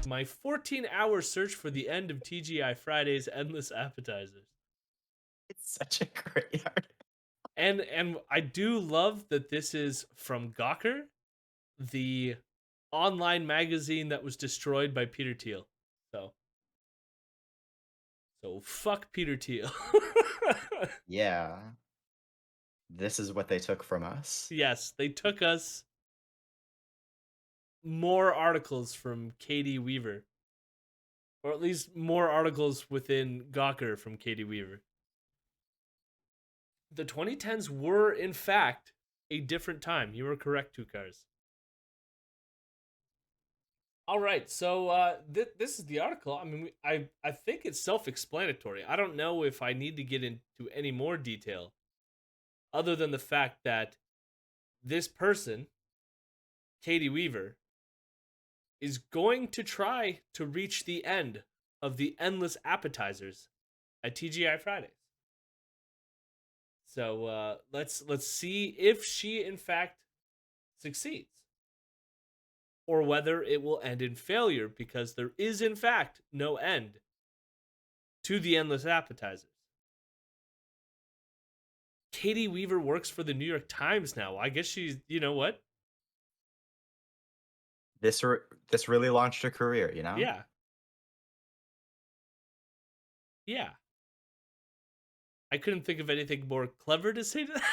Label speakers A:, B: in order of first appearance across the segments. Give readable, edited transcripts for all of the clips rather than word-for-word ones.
A: my 14-hour search for the end of TGI Fridays Endless Appetizers.
B: It's such a great article.
A: And I do love that this is from Gawker, the online magazine that was destroyed by Peter Thiel. So fuck Peter Thiel.
B: Yeah. This is what they took from us.
A: Yes, they took us more articles from Katie Weaver. Or at least more articles within Gawker from Katie Weaver. The 2010s were, in fact, a different time. You were correct, Two Cars. All right, so this is the article. I mean, I think it's self-explanatory. I don't know if I need to get into any more detail other than the fact that this person, Katie Weaver, is going to try to reach the end of the endless appetizers at TGI Fridays. So let's see if she in fact succeeds, or whether it will end in failure, because there is in fact no end to the endless appetizers. Katie Weaver works for the New York Times now. I guess she's, you know what?
B: This really launched a career, you know?
A: Yeah. Yeah. I couldn't think of anything more clever to say to that.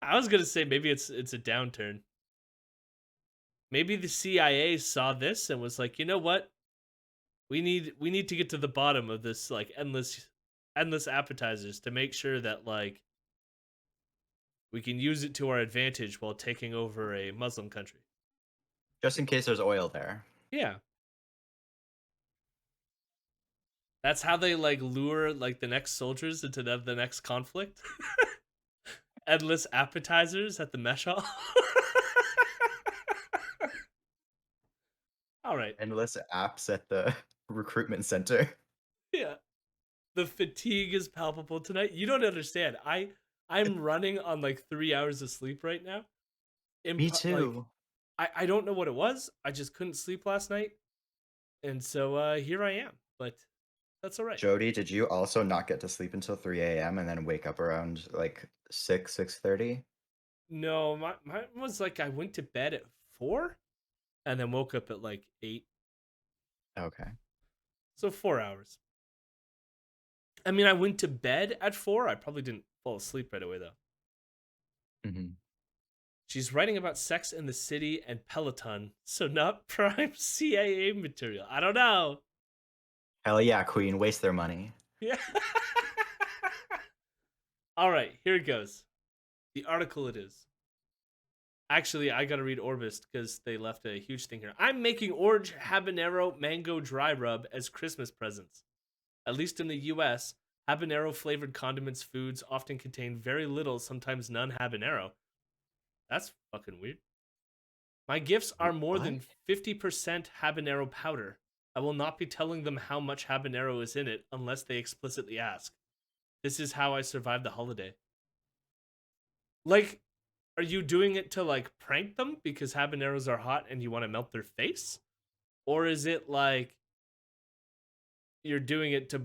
A: I was gonna say maybe it's a downturn. Maybe the CIA saw this and was like, you know what? We need to get to the bottom of this like endless appetizers to make sure that like we can use it to our advantage while taking over a Muslim country.
B: Just in case there's oil there.
A: Yeah. That's how they like lure like the next soldiers into the next conflict. Endless appetizers at the mesh hall. All right.
B: Endless apps at the recruitment center.
A: Yeah. The fatigue is palpable tonight. You don't understand. I'm running on like 3 hours of sleep right now.
B: Me
A: Like
B: too.
A: I don't know what it was. I just couldn't sleep last night. And so here I am. But that's all right.
B: Jody, did you also not get to sleep until 3 a.m. and then wake up around like 6:30?
A: No, mine was like I went to bed at 4 and then woke up at like 8.
B: Okay.
A: So 4 hours. I mean, I went to bed at 4. I probably didn't fall asleep right away though.
B: Mm-hmm.
A: She's writing about Sex in the City and Peloton, so not prime CIA material. I don't know.
B: Hell yeah, Queen, waste their money.
A: Yeah. All right, here it goes. The article it is. Actually, I gotta read Orbis because they left a huge thing here. I'm making orange habanero mango dry rub as Christmas presents. At least in the US, habanero flavored condiments foods often contain very little, sometimes none habanero. That's fucking weird. My gifts are more
B: What?
A: than 50% habanero powder. I will not be telling them how much habanero is in it unless they explicitly ask. This is how I survive the holiday. Like, are you doing it to like prank them because habaneros are hot and you want to melt their face? Or is it like you're doing it to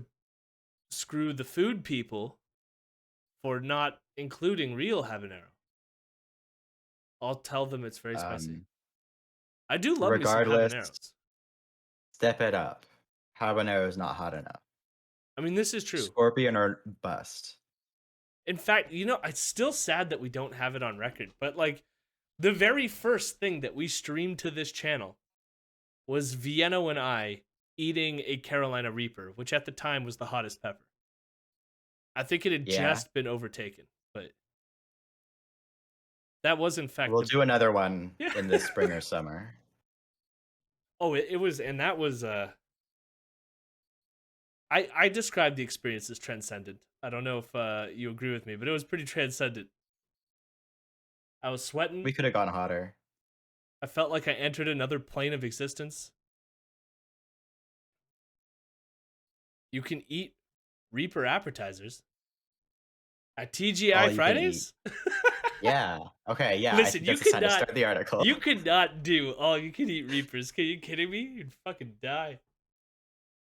A: screw the food people for not including real habanero? I'll tell them it's very spicy. I do love me some
B: Regardless,
A: habaneros.
B: step it up. Habanero is not hot enough.
A: I mean, this is true.
B: Scorpion or bust.
A: In fact, you know, it's still sad that we don't have it on record, but like the very first thing that we streamed to this channel was Vienna and I eating a Carolina Reaper, which at the time was the hottest pepper. I think it had
B: Yeah.
A: just been overtaken, but that was in fact
B: We'll do another one
A: Yeah.
B: in the spring or summer.
A: Oh, it was, and that was I described the experience as transcendent. I don't know if you agree with me, but it was pretty transcendent. I was sweating.
B: We could have gone hotter.
A: I felt like I entered another plane of existence. You can eat Reaper appetizers at
B: All
A: TGI
B: you can eat.
A: Fridays.
B: Yeah. Okay, yeah, I
A: Listen,
B: think that's a sign to start the article.
A: you could not do all you can eat Reapers. Are you kidding me? You'd fucking die.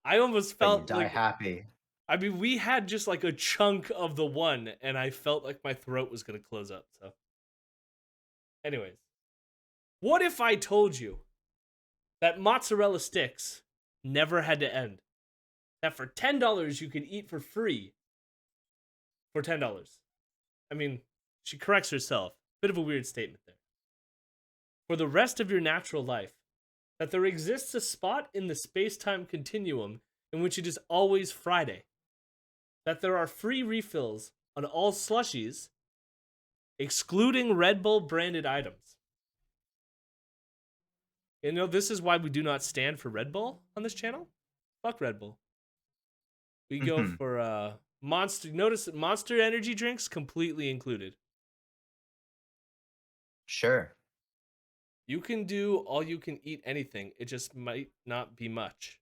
A: I almost
B: But you
A: felt
B: die
A: like,
B: happy.
A: I mean, we had just like a chunk of the one, and I felt like my throat was gonna close up. So, anyways, what if I told you that mozzarella sticks never had to end? That for $10 you could eat for free for $10. I mean, she corrects herself. Bit of a weird statement there. For the rest of your natural life, that there exists a spot in the space time continuum in which it is always Friday, that there are free refills on all slushies, excluding Red Bull branded items. You know, this is why we do not stand for Red Bull on this channel. Fuck Red Bull. We go
B: Mhm.
A: for Monster. Notice that Monster energy drinks completely included.
B: Sure.
A: You can do all you can eat anything. It just might not be much.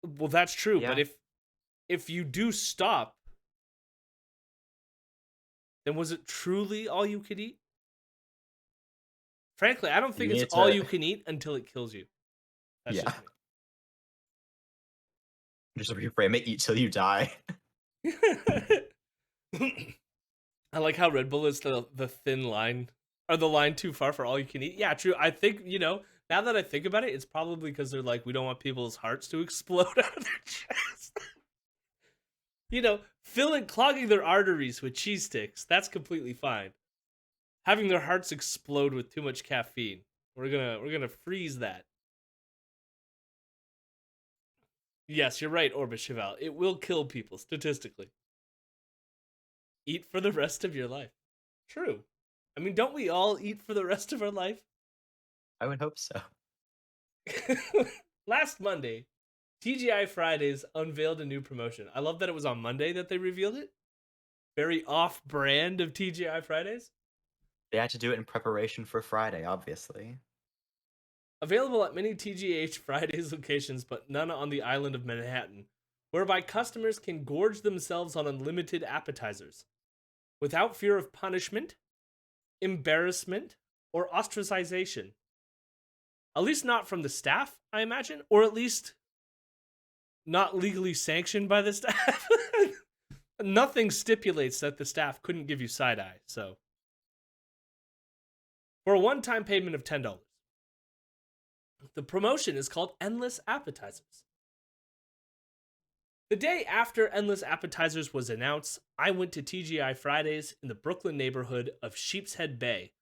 A: Well, that's true, but
B: Yeah.
A: if you do stop, then was it truly all you could eat? Frankly, I don't
B: You
A: think it's
B: need
A: all
B: to
A: you can eat until it kills you. That's
B: yeah.
A: just
B: Just reframe it, eat till you die.
A: me. I like how Red Bull is the thin line, or the line too far for all you can eat. Yeah, true. I think, now that I think about it, it's probably because they're like, we don't want people's hearts to explode out of their chest. Clogging their arteries with cheese sticks, that's completely fine. Having their hearts explode with too much caffeine, we're gonna freeze that. Yes, you're right, Orbit Cheval. It will kill people statistically. Eat for the rest of your life. True. I mean, don't we all eat for the rest of our life?
B: I would hope so.
A: Last Monday, TGI Fridays unveiled a new promotion. I love that it was on Monday that they revealed it. Very off brand of TGI Fridays.
B: They had to do it in preparation for Friday, obviously.
A: Available at many TGH Fridays locations, but none on the island of Manhattan, whereby customers can gorge themselves on unlimited appetizers without fear of punishment, embarrassment, or ostracization. At least not from the staff, I imagine, or at least not legally sanctioned by the staff. Nothing stipulates that the staff couldn't give you side eye, so. For a one-time payment of $10. The promotion is called Endless Appetizers. The day after Endless Appetizers was announced, I went to TGI Fridays in the Brooklyn neighborhood of Sheepshead Bay.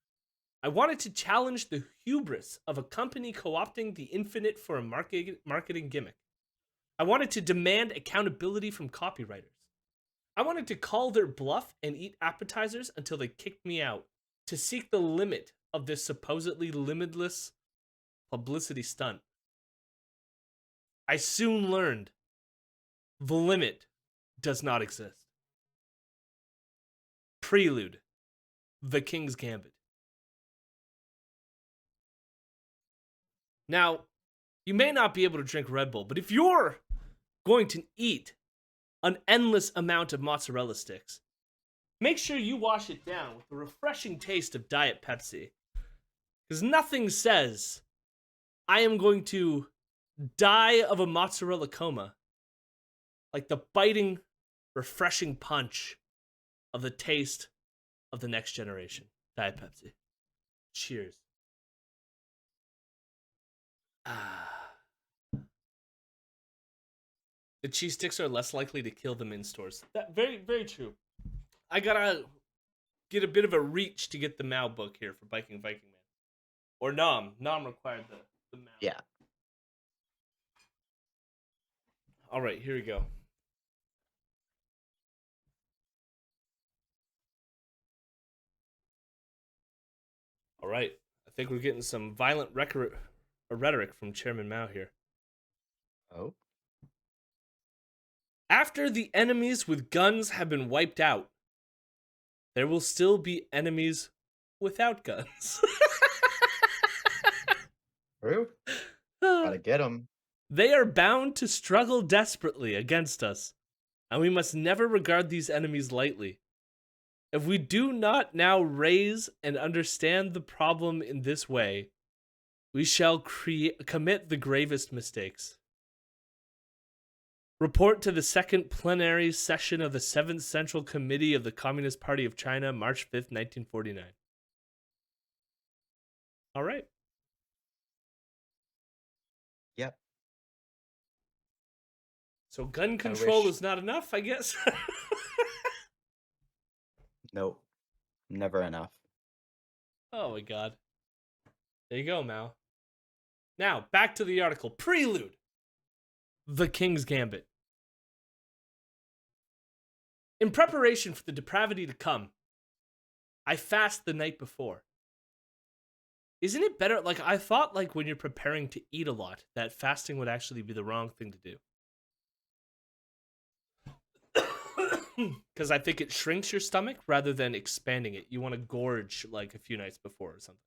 A: I wanted to challenge the hubris of a company co-opting the infinite for a marketing gimmick. I wanted to demand accountability from copywriters. I wanted to call their bluff and eat appetizers until they kicked me out, to seek the limit of this supposedly limitless publicity stunt. I soon learned the limit does not exist. Prelude, The King's Gambit. Now, you may not be able to drink Red Bull, but if you're going to eat an endless amount of mozzarella sticks, make sure you wash it down with the refreshing taste of Diet Pepsi. Because nothing says I am going to die of a mozzarella coma like the biting, refreshing punch of the taste of the next generation. Diet Pepsi. Cheers. Ah. The cheese sticks are less likely to kill them in stores. That very, very true. I gotta get a bit of a reach to get the Mao book here for Biking Viking Man. Or Nom. Nom required the Mao.
B: Yeah.
A: Alright, here we go. Alright. I think we're getting some violent rhetoric from Chairman Mao here.
B: Oh.
A: After the enemies with guns have been wiped out, there will still be enemies without guns.
B: True. Gotta get them.
A: They are bound to struggle desperately against us, and we must never regard these enemies lightly. If we do not now raise and understand the problem in this way, we shall commit the gravest mistakes. Report to the second plenary session of the 7th Central Committee of the Communist Party of China, March 5th, 1949. All right.
B: Yep.
A: So gun control
B: wish-
A: is not enough, I guess.
B: Nope. Never enough.
A: Oh my god. There you go, Mao. Now, back to the article. Prelude. The King's Gambit. In preparation for the depravity to come, I fast the night before. Isn't it better? Like, I thought, like, when you're preparing to eat a lot, that fasting would actually be the wrong thing to do. Because I think it shrinks your stomach rather than expanding it. You want to gorge, like, a few nights before or something.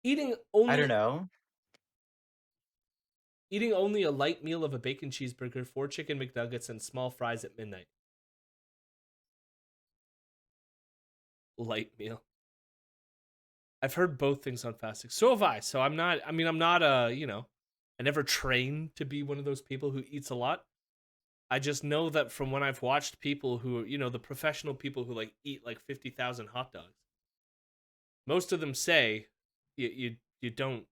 A: Eating only...
B: I don't know.
A: Eating only a light meal of a bacon cheeseburger, 4 chicken McNuggets, and small fries at midnight. Light meal. I've heard both things on fasting. So have I. So I'm not, I never trained to be one of those people who eats a lot. I just know that from when I've watched people who, the professional people who like eat like 50,000 hot dogs, most of them say you don't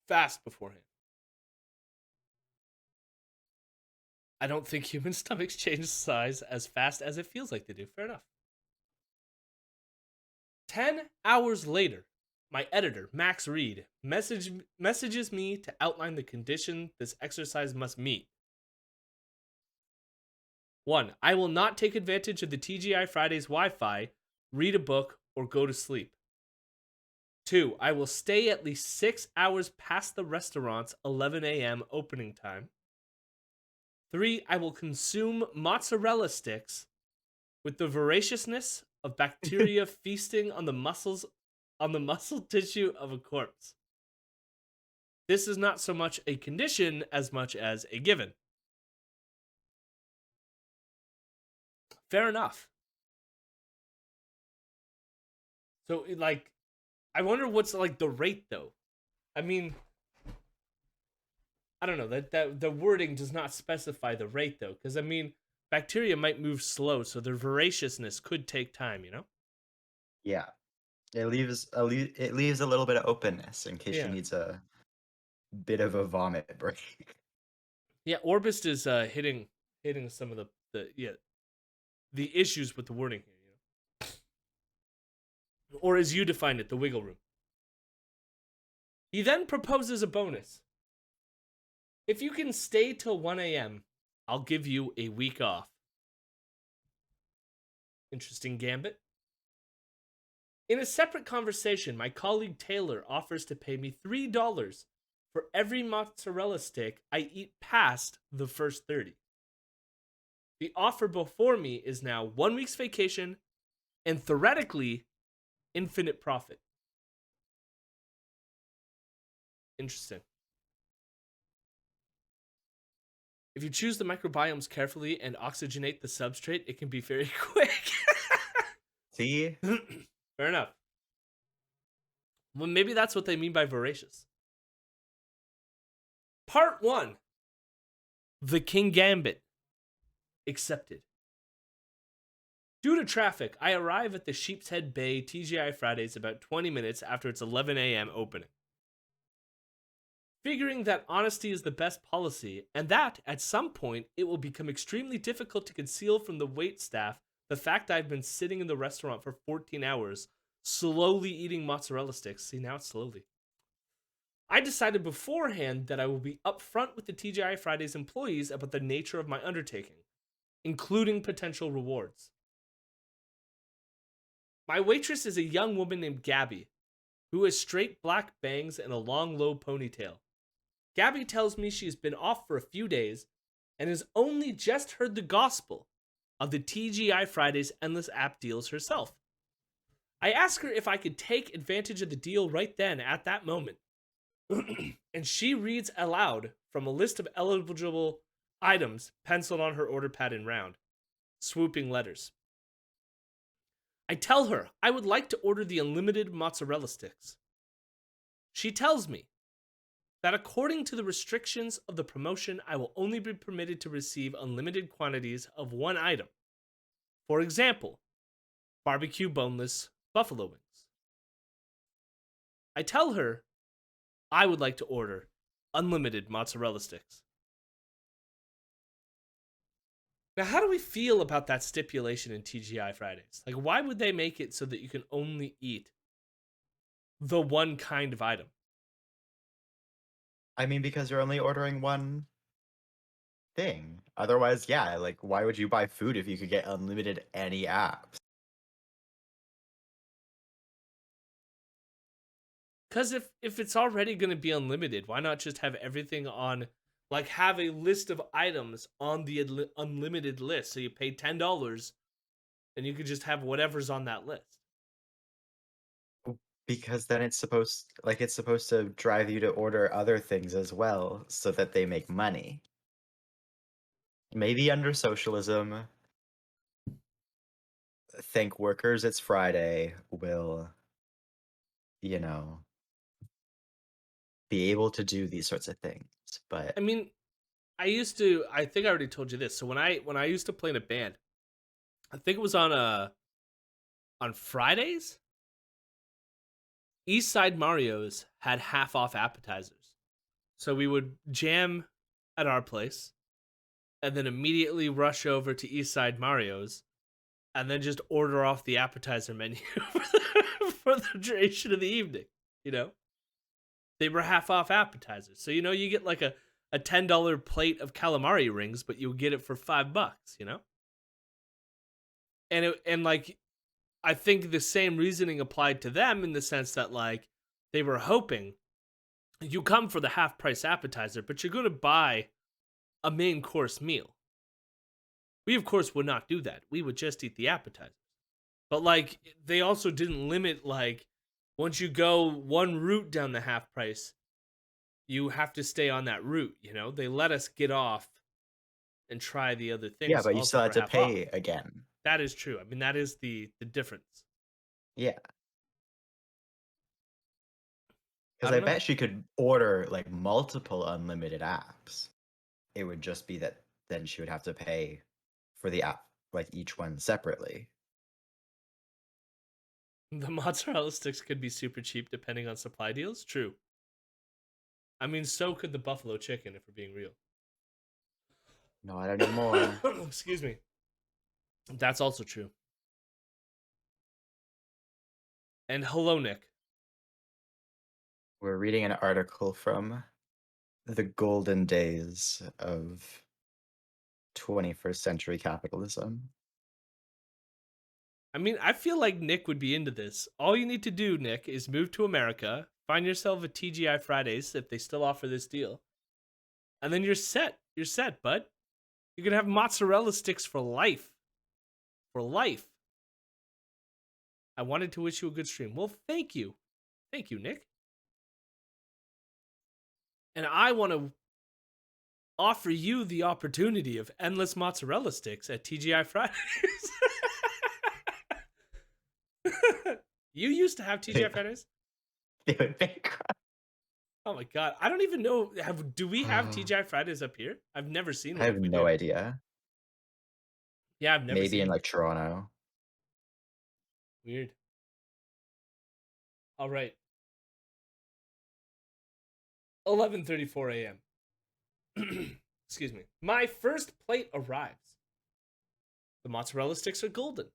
A: fast beforehand. I don't think human stomachs change size as fast as it feels like they do. Fair enough. 10 hours later, my editor, Max Reed, messages me to outline the condition this exercise must meet. 1. I will not take advantage of the TGI Fridays Wi-Fi, read a book, or go to sleep. 2. I will stay at least 6 hours past the restaurant's 11 a.m. opening time. 3. I will consume mozzarella sticks with the voraciousness of bacteria feasting on the muscle tissue of a corpse. This is not so much a condition as much as a given. Fair enough. So, like, I wonder what's like the rate though. I mean, I don't know, that the wording does not specify the rate though, because I mean, bacteria might move slow, so their voraciousness could take time,
B: Yeah. It leaves a little bit of openness in case she
A: Yeah.
B: needs a bit of a vomit break.
A: Yeah, Orbist is hitting some of the issues with the wording here, Or as you define it, the wiggle room. He then proposes a bonus. If you can stay till 1 a.m., I'll give you a week off. Interesting gambit. In a separate conversation, my colleague Taylor offers to pay me $3 for every mozzarella stick I eat past the first 30. The offer before me is now 1 week's vacation and theoretically infinite profit. Interesting. If you choose the microbiomes carefully and oxygenate the substrate, it can be very quick.
B: See?
A: Fair enough. Well, maybe that's what they mean by voracious. Part 1. The King Gambit. Accepted. Due to traffic, I arrive at the Sheep's Head Bay TGI Fridays about 20 minutes after its 11 a.m. opening. Figuring that honesty is the best policy, and that, at some point, it will become extremely difficult to conceal from the wait staff the fact I've been sitting in the restaurant for 14 hours, slowly eating mozzarella sticks. See, now it's slowly. I decided beforehand that I will be upfront with the TGI Fridays employees about the nature of my undertaking, including potential rewards. My waitress is a young woman named Gabby, who has straight black bangs and a long, low ponytail. Gabby tells me she has been off for a few days and has only just heard the gospel of the TGI Fridays Endless App deals herself. I ask her if I could take advantage of the deal right then at that moment. And she reads aloud from a list of eligible Items penciled on her order pad in round. Swooping letters. I tell her I would like to order the unlimited mozzarella sticks. She tells me that according to the restrictions of the promotion, I will only be permitted to receive unlimited quantities of one item. For example, barbecue boneless buffalo wings. I tell her I would like to order unlimited mozzarella sticks. Now, how do we feel about that stipulation in TGI Fridays? Like, why would they make it so that you can only eat the one kind of item?
B: I mean, because you're only ordering one thing. Otherwise, yeah, like why would you buy food if you could get unlimited any apps?
A: Because if it's already going to be unlimited, why not just have everything on, like, have a list of items on the unlimited list? So you pay $10 and you could just have whatever's on that list.
B: Because then it's supposed to drive you to order other things as well so that they make money. Maybe under socialism, thank workers it's Friday will, you know, be able to do these sorts of things. But
A: I mean, I think I already told you this. So when I used to play in a band, I think it was on Fridays, East Side Mario's had half off appetizers. So we would jam at our place and then immediately rush over to East Side Mario's and then just order off the appetizer menu for the duration of the evening. You know, they were half off appetizers. So, you get like a $10 plate of calamari rings, but you'll get it for $5, And like, I think the same reasoning applied to them in the sense that, like, they were hoping you come for the half price appetizer, but you're going to buy a main course meal. We, of course, would not do that. We would just eat the appetizer. But, like, they also didn't limit, like, once you go one route down the half price, you have to stay on that route, They let us get off and try the other
B: yeah,
A: things
B: but you
A: also
B: still
A: for
B: had to
A: half off.
B: pay again.
A: That is true. I mean, that is the difference.
B: Yeah.
A: I
B: Because
A: don't
B: I
A: know.
B: bet she could order like multiple unlimited apps. It would just be that then she would have to pay for the app, like each one separately.
A: The mozzarella sticks could be super cheap depending on supply deals. True. I mean, so could the buffalo chicken if we're being real.
B: Not anymore.
A: Excuse me. That's also true. And hello, Nick.
B: We're reading an article from the golden days of 21st century capitalism.
A: I mean, I feel like Nick would be into this. All you need to do, Nick, is move to America, find yourself a TGI Fridays if they still offer this deal, and then you're set. You're set, bud. You can have mozzarella sticks for life. For life. I wanted to wish you a good stream. Well, thank you. Thank you, Nick. And I want to offer you the opportunity of endless mozzarella sticks at TGI Fridays. You used to have TGI Fridays?
B: They would bankrupt.
A: Oh my god. I don't even know. Do we have TGI Fridays up here? I've never seen
B: I
A: one
B: have
A: if we
B: no
A: do.
B: idea.
A: Yeah, I've never
B: Maybe
A: seen
B: in
A: one.
B: like Toronto.
A: Weird. All right. 11:34 a.m. Excuse me. My first plate arrives. The mozzarella sticks are golden,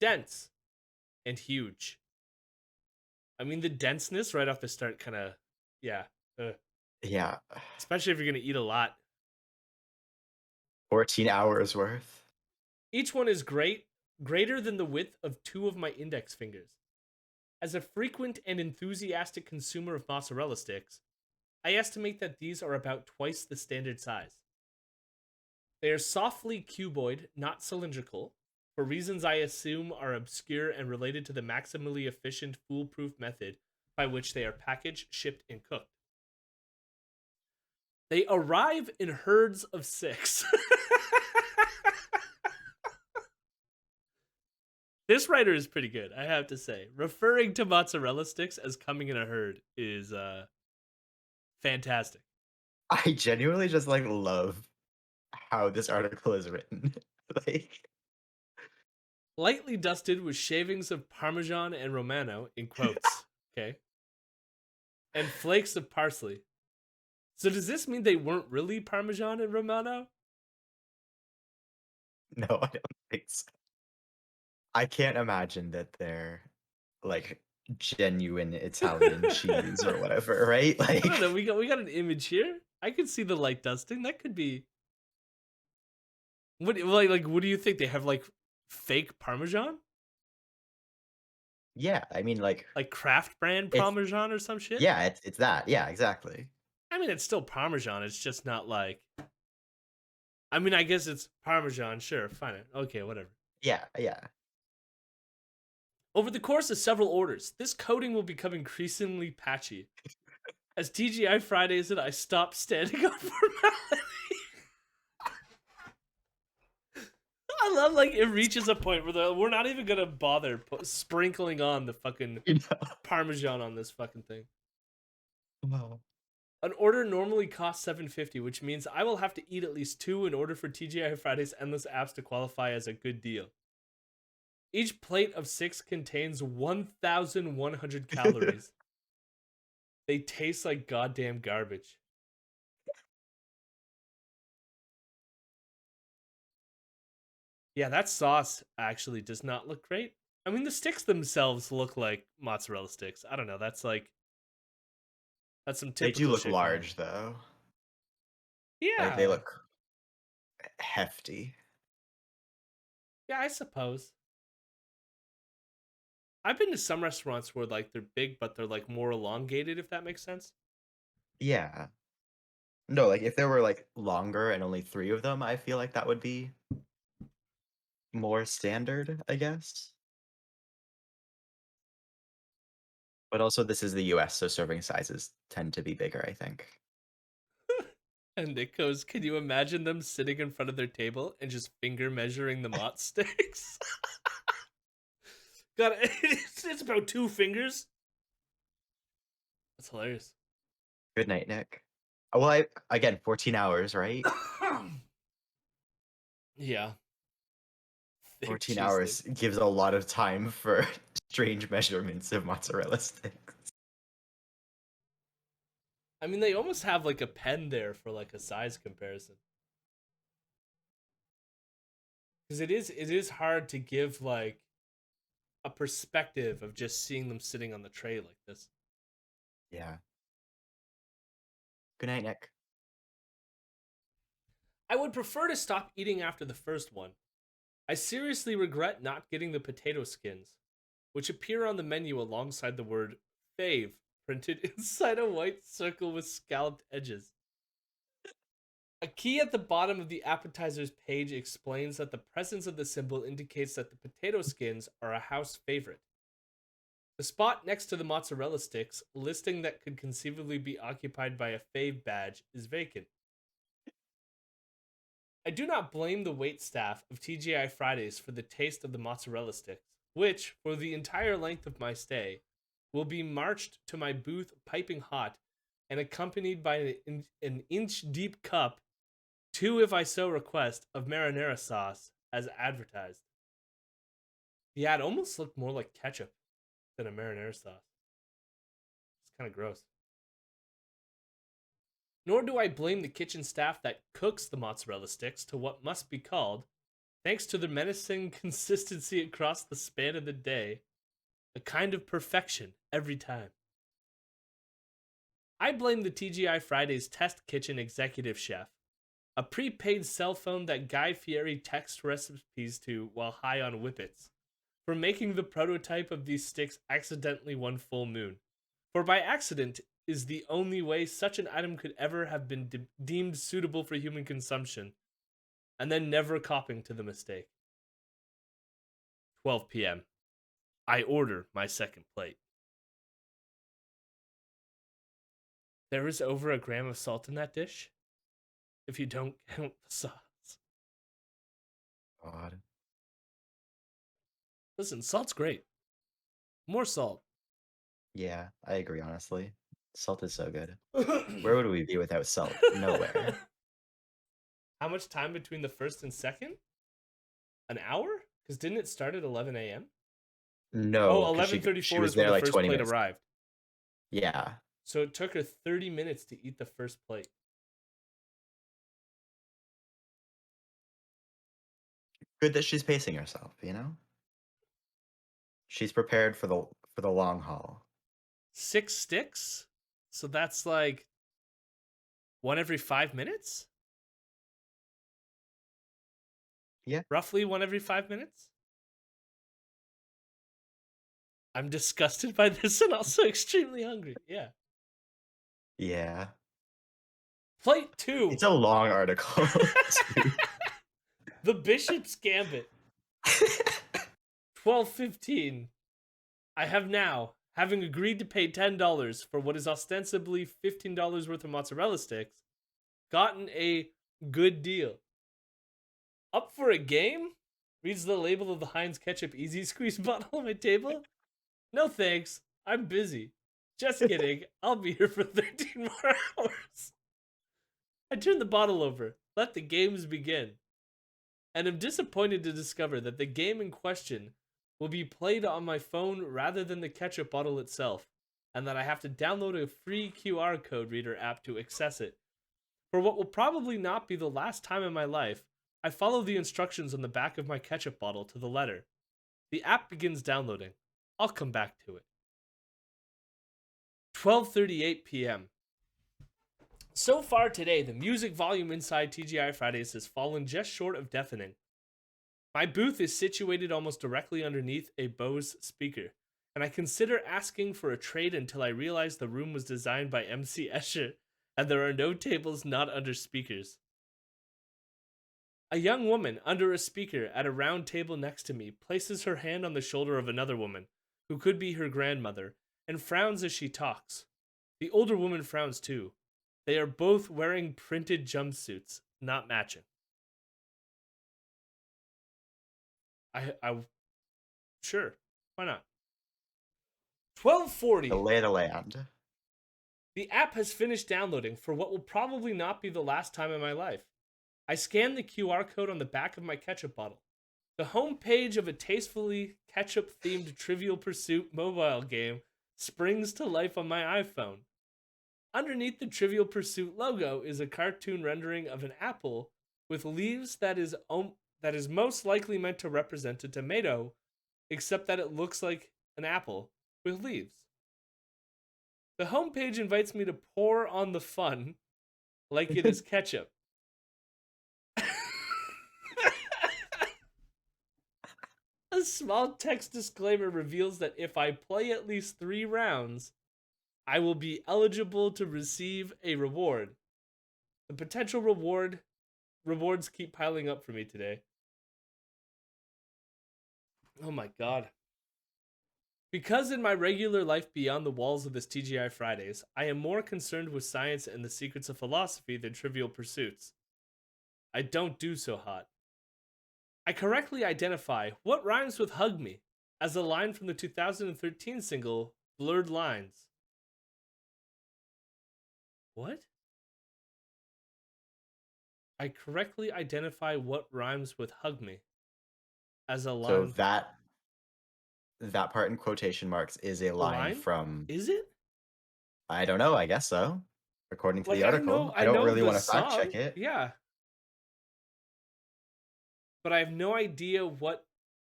A: dense, and huge. I mean, the denseness right off the start kind of, yeah.
B: Yeah.
A: Especially if you're going to eat a lot.
B: 14 hours worth.
A: Each one is greater than the width of two of my index fingers. As a frequent and enthusiastic consumer of mozzarella sticks, I estimate that these are about twice the standard size. They are softly cuboid, not cylindrical, for reasons I assume are obscure and related to the maximally efficient, foolproof method by which they are packaged, shipped, and cooked. They arrive in herds of 6. This writer is pretty good, I have to say. Referring to mozzarella sticks as coming in a herd is fantastic.
B: I genuinely just like love how this article is written. Like,
A: Lightly dusted with shavings of Parmesan and Romano, in quotes, okay, and flakes of parsley. So does this mean they weren't really Parmesan and Romano?
B: no, I don't think so. I can't imagine that they're like genuine Italian cheese or whatever, right?
A: I don't know.
B: Like,
A: We got an image here. I can see the light dusting. That could be. What like what do you think? They have like fake Parmesan,
B: yeah, I mean, like,
A: like craft brand
B: it's
A: Parmesan or some shit.
B: yeah, it's that. Yeah, exactly.
A: I mean, it's still Parmesan. It's just not like. I mean, I guess it's Parmesan. Sure, fine. Okay, whatever.
B: Yeah, yeah.
A: Over the course of several orders, this coating will become increasingly patchy. As TGI Fridays and I stop standing up for Melanie. I love like it reaches a point where we're not even gonna bother sprinkling on the fucking
B: You know.
A: Parmesan on this fucking thing.
B: Wow.
A: An order normally costs $7.50, which means I will have to eat at least 2 in order for TGI Fridays Endless Apps to qualify as a good deal. Each plate of 6 contains 1,100 calories. They taste like goddamn garbage. Yeah, that sauce actually does not look great. I mean, the sticks themselves look like mozzarella sticks. I don't know. That's some
B: They do
A: typical
B: look
A: shit going on.
B: large though. Like they
A: Yeah,
B: look hefty.
A: yeah, I suppose. I've been to some restaurants where like they're big, but they're like more elongated. If that makes sense.
B: Yeah. No, like if there were like longer and only 3 of them, I feel like that would be more standard, I guess. But also this is the US, so serving sizes tend to be bigger, I think.
A: And Nick goes, "Can you imagine them sitting in front of their table and just finger measuring the mott sticks?" God, it's about 2 fingers. That's hilarious.
B: Good night, Nick. Well, I again, 14 hours, right?
A: Yeah, thick
B: 14
A: cheese stick.
B: hours gives a lot of time for strange measurements of mozzarella sticks.
A: I mean, they almost have like a pen there for like a size comparison. Because it is hard to give like a perspective of just seeing them sitting on the tray like this.
B: Yeah. Good night, Nick.
A: I would prefer to stop eating after the first one. I seriously regret not getting the potato skins, which appear on the menu alongside the word fave printed inside a white circle with scalloped edges. A key at the bottom of the appetizers page explains that the presence of the symbol indicates that the potato skins are a house favorite. The spot next to the mozzarella sticks, listing that could conceivably be occupied by a fave badge, is vacant. I do not blame the wait staff of TGI Fridays for the taste of the mozzarella sticks, which, for the entire length of my stay, will be marched to my booth piping hot and accompanied by an inch deep cup, 2 if I so request, of marinara sauce as advertised. The ad almost looked more like ketchup than a marinara sauce. It's kind of gross. Nor do I blame the kitchen staff that cooks the mozzarella sticks to what must be called, thanks to the menacing consistency across the span of the day, a kind of perfection every time. I blame the TGI Fridays test kitchen executive chef, a prepaid cell phone that Guy Fieri texts recipes to while high on whippets, for making the prototype of these sticks accidentally one full moon. For by accident is the only way such an item could ever have been deemed suitable for human consumption, and then never copping to the mistake. 12 p.m. I order my second plate. There is over a gram of salt in that dish, if you don't count the sauce.
B: God.
A: Listen, salt's great. More salt.
B: Yeah, I agree, honestly. Salt is so good. Where would we be without salt? Nowhere.
A: How much time between the first and second? An hour? Because didn't it start at 11 a.m.?
B: No,
A: Oh,
B: because she
A: 11:34
B: was
A: is when
B: there
A: the
B: like
A: first
B: 20
A: plate
B: minutes.
A: arrived.
B: Yeah.
A: So it took her 30 minutes to eat the first plate.
B: Good that she's pacing herself, you know? She's prepared for the long haul.
A: 6 sticks? So that's like one every 5 minutes?
B: Yeah.
A: Roughly one every 5 minutes? I'm disgusted by this and also extremely hungry. Yeah.
B: Yeah.
A: Plate 2.
B: It's a long article too.
A: The Bishop's Gambit. 12:15. I have now, having agreed to pay $10 for what is ostensibly $15 worth of mozzarella sticks, gotten a good deal. Up for a game? Reads the label of the Heinz Ketchup Easy Squeeze bottle on my table. No thanks. I'm busy. Just kidding. I'll be here for 13 more hours. I turn the bottle over. Let the games begin. And am disappointed to discover that the game in question will be played on my phone rather than the ketchup bottle itself, and that I have to download a free QR code reader app to access it. For what will probably not be the last time in my life, I follow the instructions on the back of my ketchup bottle to the letter. The app begins downloading. I'll come back to it. 12:38 p.m. So far today, the music volume inside TGI Fridays has fallen just short of deafening. My booth is situated almost directly underneath a Bose speaker, and I consider asking for a trade until I realize the room was designed by MC Escher and there are no tables not under speakers. A young woman under a speaker at a round table next to me places her hand on the shoulder of another woman, who could be her grandmother, and frowns as she talks. The older woman frowns too. They are both wearing printed jumpsuits, not matching. I sure, why not?
B: The
A: 12:40.
B: lay of the land.
A: The app has finished downloading for what will probably not be the last time in my life. I scan the QR code on the back of my ketchup bottle. The homepage of a tastefully ketchup themed Trivial Pursuit mobile game springs to life on my iPhone. Underneath the Trivial Pursuit logo is a cartoon rendering of an apple with leaves that is most likely meant to represent a tomato, except that it looks like an apple with leaves. The homepage invites me to pour on the fun like it is ketchup. A small text disclaimer reveals that if I play at least 3 rounds, I will be eligible to receive a reward. The potential rewards keep piling up for me today. Oh my god. Because in my regular life beyond the walls of this TGI Fridays, I am more concerned with science and the secrets of philosophy than trivial pursuits. I don't do so hot. I correctly identify what rhymes with hug me as a line from the 2013 single Blurred Lines. What? I correctly identify what rhymes with hug me as a
B: So
A: line.
B: that part in quotation marks is a
A: A
B: line
A: line?
B: from
A: Is it?
B: I don't know, I guess so. According to
A: Like
B: the article. I
A: I
B: don't
A: know
B: really
A: the
B: want to fact
A: song.
B: check it.
A: Yeah. But I have no idea what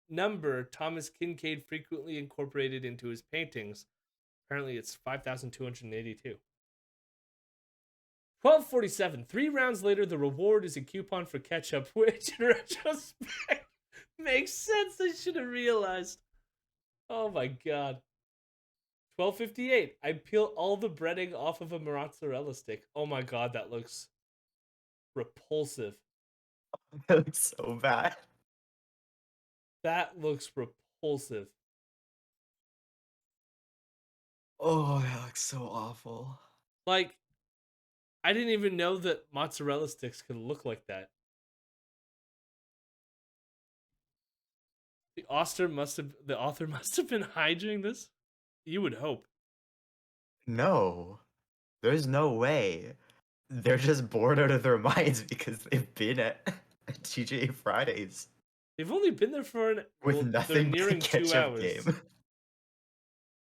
A: number Thomas Kincaid frequently incorporated into his paintings. Apparently it's 5,282. 12:47. 3 rounds later, the reward is a coupon for ketchup, which in retrospect makes sense. I should have realized. Oh my god. 12:58. I peel all the breading off of a mozzarella stick. Oh my god, that looks repulsive.
B: It looks so bad.
A: That looks repulsive.
B: Oh, that looks so awful.
A: Like, I didn't even know that mozzarella sticks could look like that. The author must have been hiding this. You would hope.
B: No, there's no way. They're just bored out of their minds because they've been at TGA Fridays
A: They've only been there for
B: with
A: they're
B: nothing but a
A: nearing 2
B: ketchup
A: hours.
B: game.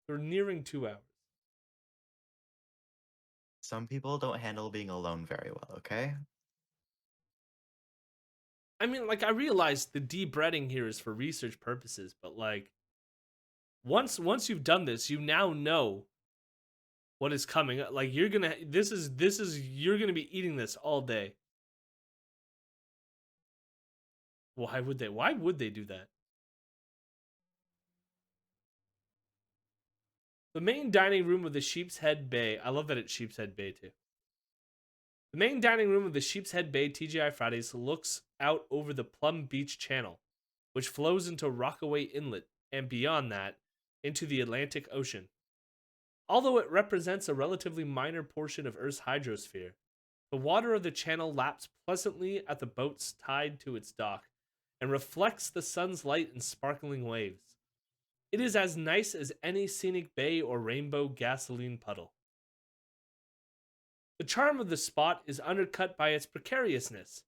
A: They're nearing 2 hours.
B: Some people don't handle being alone very well, okay?
A: I mean, like, I realize the debreading here is for research purposes, but like, once you've done this, you now know what is coming. Like, you're gonna you're gonna be eating this all day. Why would they? Why would they do that? The main dining room of the Sheep's Head Bay. I love that it's Sheep's Head Bay too. The main dining room of the Sheep's Head Bay TGI Fridays looks out over the Plum Beach Channel, which flows into Rockaway Inlet and beyond that into the Atlantic Ocean. Although it represents a relatively minor portion of Earth's hydrosphere, the water of the channel laps pleasantly at the boats tied to its dock and reflects the sun's light in sparkling waves. It is as nice as any scenic bay or rainbow gasoline puddle. The charm of the spot is undercut by its precariousness.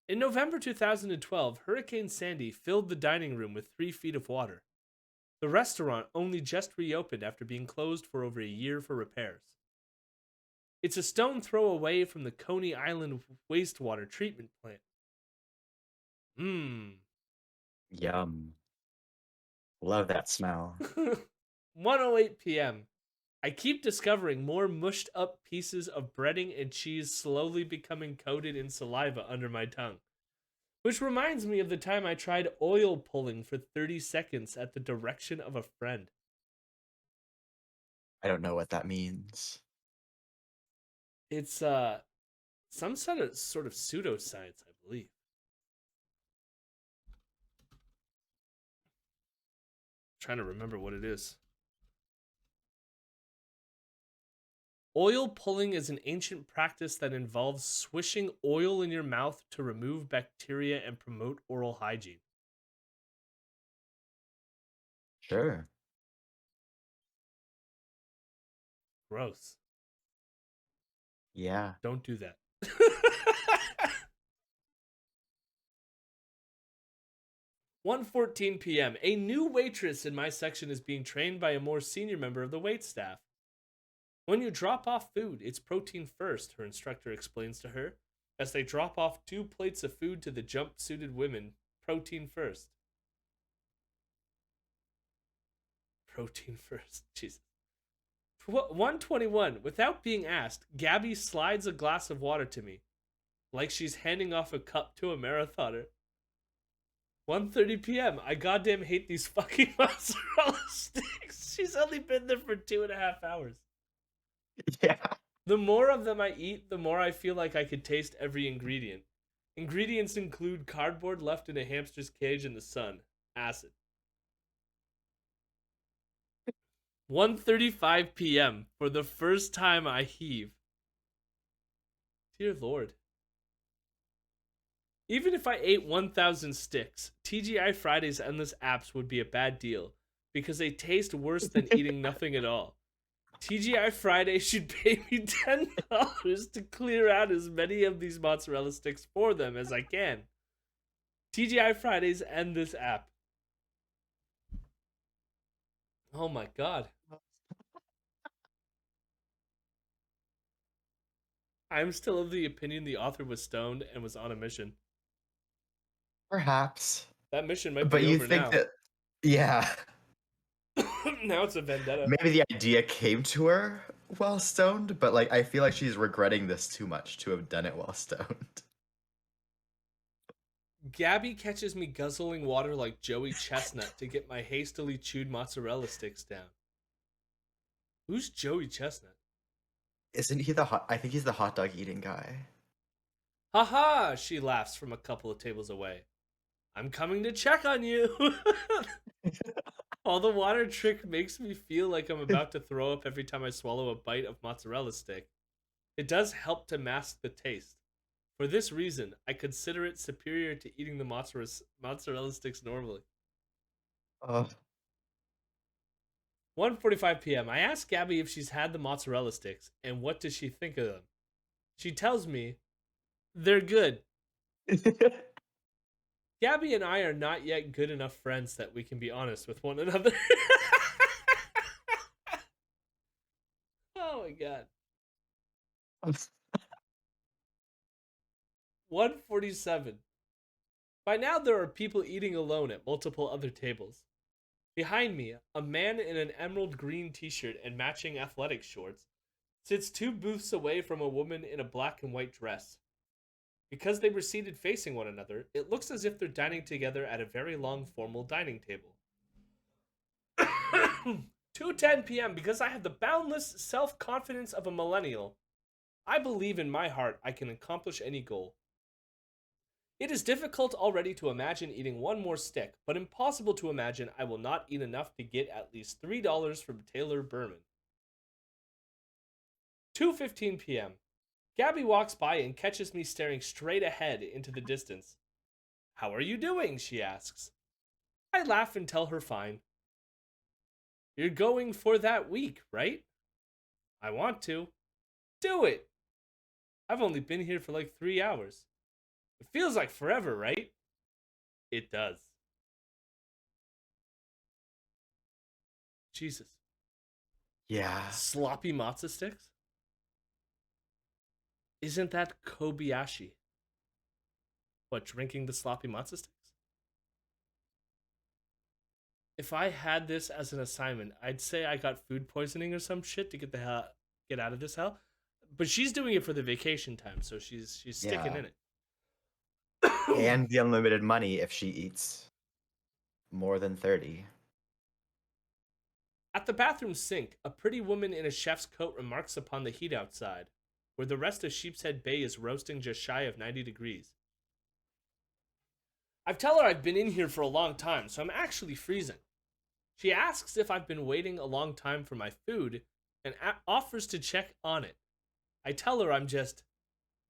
A: In November 2012, Hurricane Sandy filled the dining room with 3 feet of water. The restaurant only just reopened after being closed for over a year for repairs. It's a stone throw away from the Coney Island wastewater treatment plant. Mmm.
B: Yum. Love that smell.
A: 1:08 p.m. I keep discovering more mushed up pieces of breading and cheese slowly becoming coated in saliva under my tongue. Which reminds me of the time I tried oil pulling for 30 seconds at the direction of a friend.
B: I don't know what that means.
A: It's some sort of pseudoscience, I believe. I'm trying to remember what it is. Oil pulling is an ancient practice that involves swishing oil in your mouth to remove bacteria and promote oral hygiene.
B: Sure.
A: Gross.
B: Yeah.
A: Don't do that. 1:14 p.m. A new waitress in my section is being trained by a more senior member of the wait staff. When you drop off food, it's protein first, her instructor explains to her, as they drop off 2 plates of food to the jump-suited women. Protein first. Protein first. Jesus. 1:21. Without being asked, Gabby slides a glass of water to me, like she's handing off a cup to a marathoner. 1:30 p.m. I goddamn hate these fucking mozzarella sticks. She's only been there for 2.5 hours.
B: Yeah.
A: The more of them I eat, the more I feel like I could taste every ingredient. Ingredients include cardboard left in a hamster's cage in the sun, acid. 1:35 p.m. For the first time I heave. Dear Lord. Even if I ate 1,000 sticks, TGI Fridays Endless Apps would be a bad deal, because they taste worse than eating nothing at all. TGI Friday should pay me $10 to clear out as many of these mozzarella sticks for them as I can. TGI Fridays end this app. Oh my god. I'm still of the opinion the author was stoned and was on a mission.
B: Perhaps.
A: That mission might
B: But
A: be
B: you
A: over
B: think
A: now.
B: that, yeah,
A: Now it's a vendetta.
B: maybe the idea came to her while stoned, but like I feel like she's regretting this too much to have done it while stoned.
A: Gabby catches me guzzling water like Joey Chestnut to get my hastily chewed mozzarella sticks down. Who's Joey Chestnut?
B: Isn't he the hot? I think he's the hot dog eating guy.
A: Haha, she laughs from a couple of tables away. I'm coming to check on you. All the water trick makes me feel like I'm about to throw up every time I swallow a bite of mozzarella stick. It does help to mask the taste. For this reason, I consider it superior to eating the mozzarella sticks normally.
B: Oh,
A: 1:45 p.m. I ask Gabby if she's had the mozzarella sticks and what does she think of them. She tells me they're good. Gabby and I are not yet good enough friends that we can be honest with one another. Oh my god. 1:47. By now there are people eating alone at multiple other tables. Behind me, a man in an emerald green t-shirt and matching athletic shorts sits two booths away from a woman in a black and white dress. Because they were seated facing one another, it looks as if they're dining together at a very long formal dining table. 2:10 p.m. Because I have the boundless self-confidence of a millennial, I believe in my heart I can accomplish any goal. It is difficult already to imagine eating one more stick, but impossible to imagine I will not eat enough to get at least $3 from Taylor Berman. 2:15 p.m. Gabby walks by and catches me staring straight ahead into the distance. How are you doing? She asks. I laugh and tell her fine. You're going for that week, right? I want to. Do it. I've only been here for like 3 hours. It feels like forever, right? It does. Jesus.
B: yeah.
A: Sloppy matzo sticks? Isn't that Kobayashi? What, drinking the sloppy matzo sticks? If I had this as an assignment, I'd say I got food poisoning or some shit to get out of this hell. But she's doing it for the vacation time, so she's sticking
B: Yeah.
A: in it.
B: And the unlimited money if she eats more than 30.
A: At the bathroom sink, a pretty woman in a chef's coat remarks upon the heat outside, where the rest of Sheepshead Bay is roasting just shy of 90 degrees. I tell her I've been in here for a long time, so I'm actually freezing. She asks if I've been waiting a long time for my food and offers to check on it. I tell her I'm just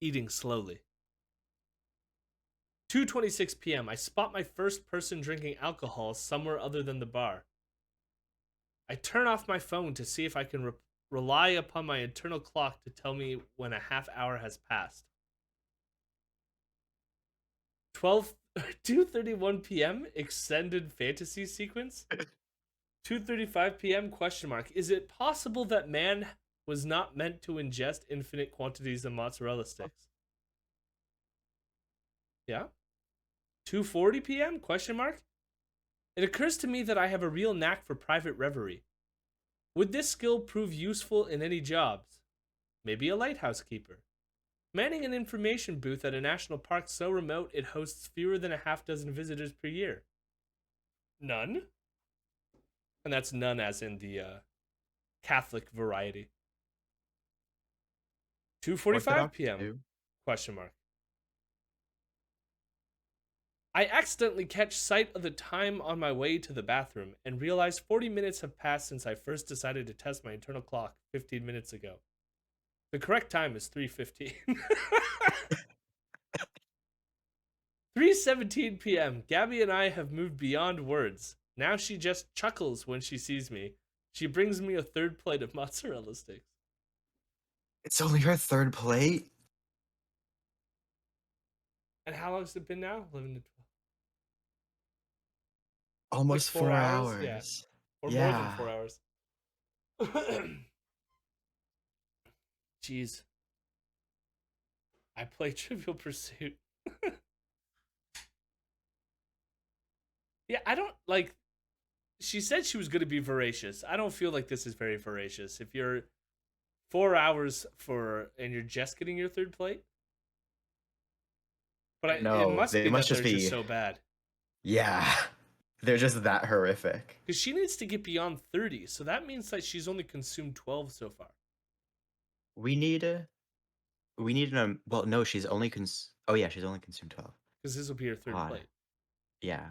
A: eating slowly. 2:26 p.m. I spot my first person drinking alcohol somewhere other than the bar. I turn off my phone to see if I can rely upon my internal clock to tell me when a half hour has passed. 2:31 p.m. extended fantasy sequence. 2:35 p.m. question mark. Is it possible that man was not meant to ingest infinite quantities of mozzarella sticks? Yeah. 2:40 p.m. question mark. It occurs to me that I have a real knack for private reverie. Would this skill prove useful in any jobs? Maybe a lighthouse keeper. Manning an information booth at a national park so remote it hosts fewer than a half dozen visitors per year. None? And that's none as in the Catholic variety.
B: Orthodox
A: 2:45 p.m.
B: too.
A: question mark. I accidentally catch sight of the time on my way to the bathroom and realize 40 minutes have passed since I first decided to test my internal clock 15 minutes ago. The correct time is 3:15. 3:17 p.m. Gabby and I have moved beyond words. Now she just chuckles when she sees me. She brings me a third plate of mozzarella sticks.
B: It's only her third plate?
A: And how long has it been now? 11 to 12. Like
B: Almost
A: 4
B: 4
A: hours? Yeah.
B: hours.
A: Or more than
B: Yeah.
A: 4 hours. Jeez. I play Trivial Pursuit. Yeah, I don't like. She said she was going to be voracious. I don't feel like this is very voracious. If you're 4 hours for and you're just getting your third plate, but it
B: No,
A: must
B: they
A: be
B: must
A: that
B: just
A: they're just
B: be
A: so bad
B: yeah. They're just that horrific.
A: because she needs to get beyond 30. So that means that she's only consumed 12 so far.
B: We need a we need an well, no, she's only oh yeah, she's only consumed 12.
A: Because this will be her third
B: God.
A: plate.
B: Yeah.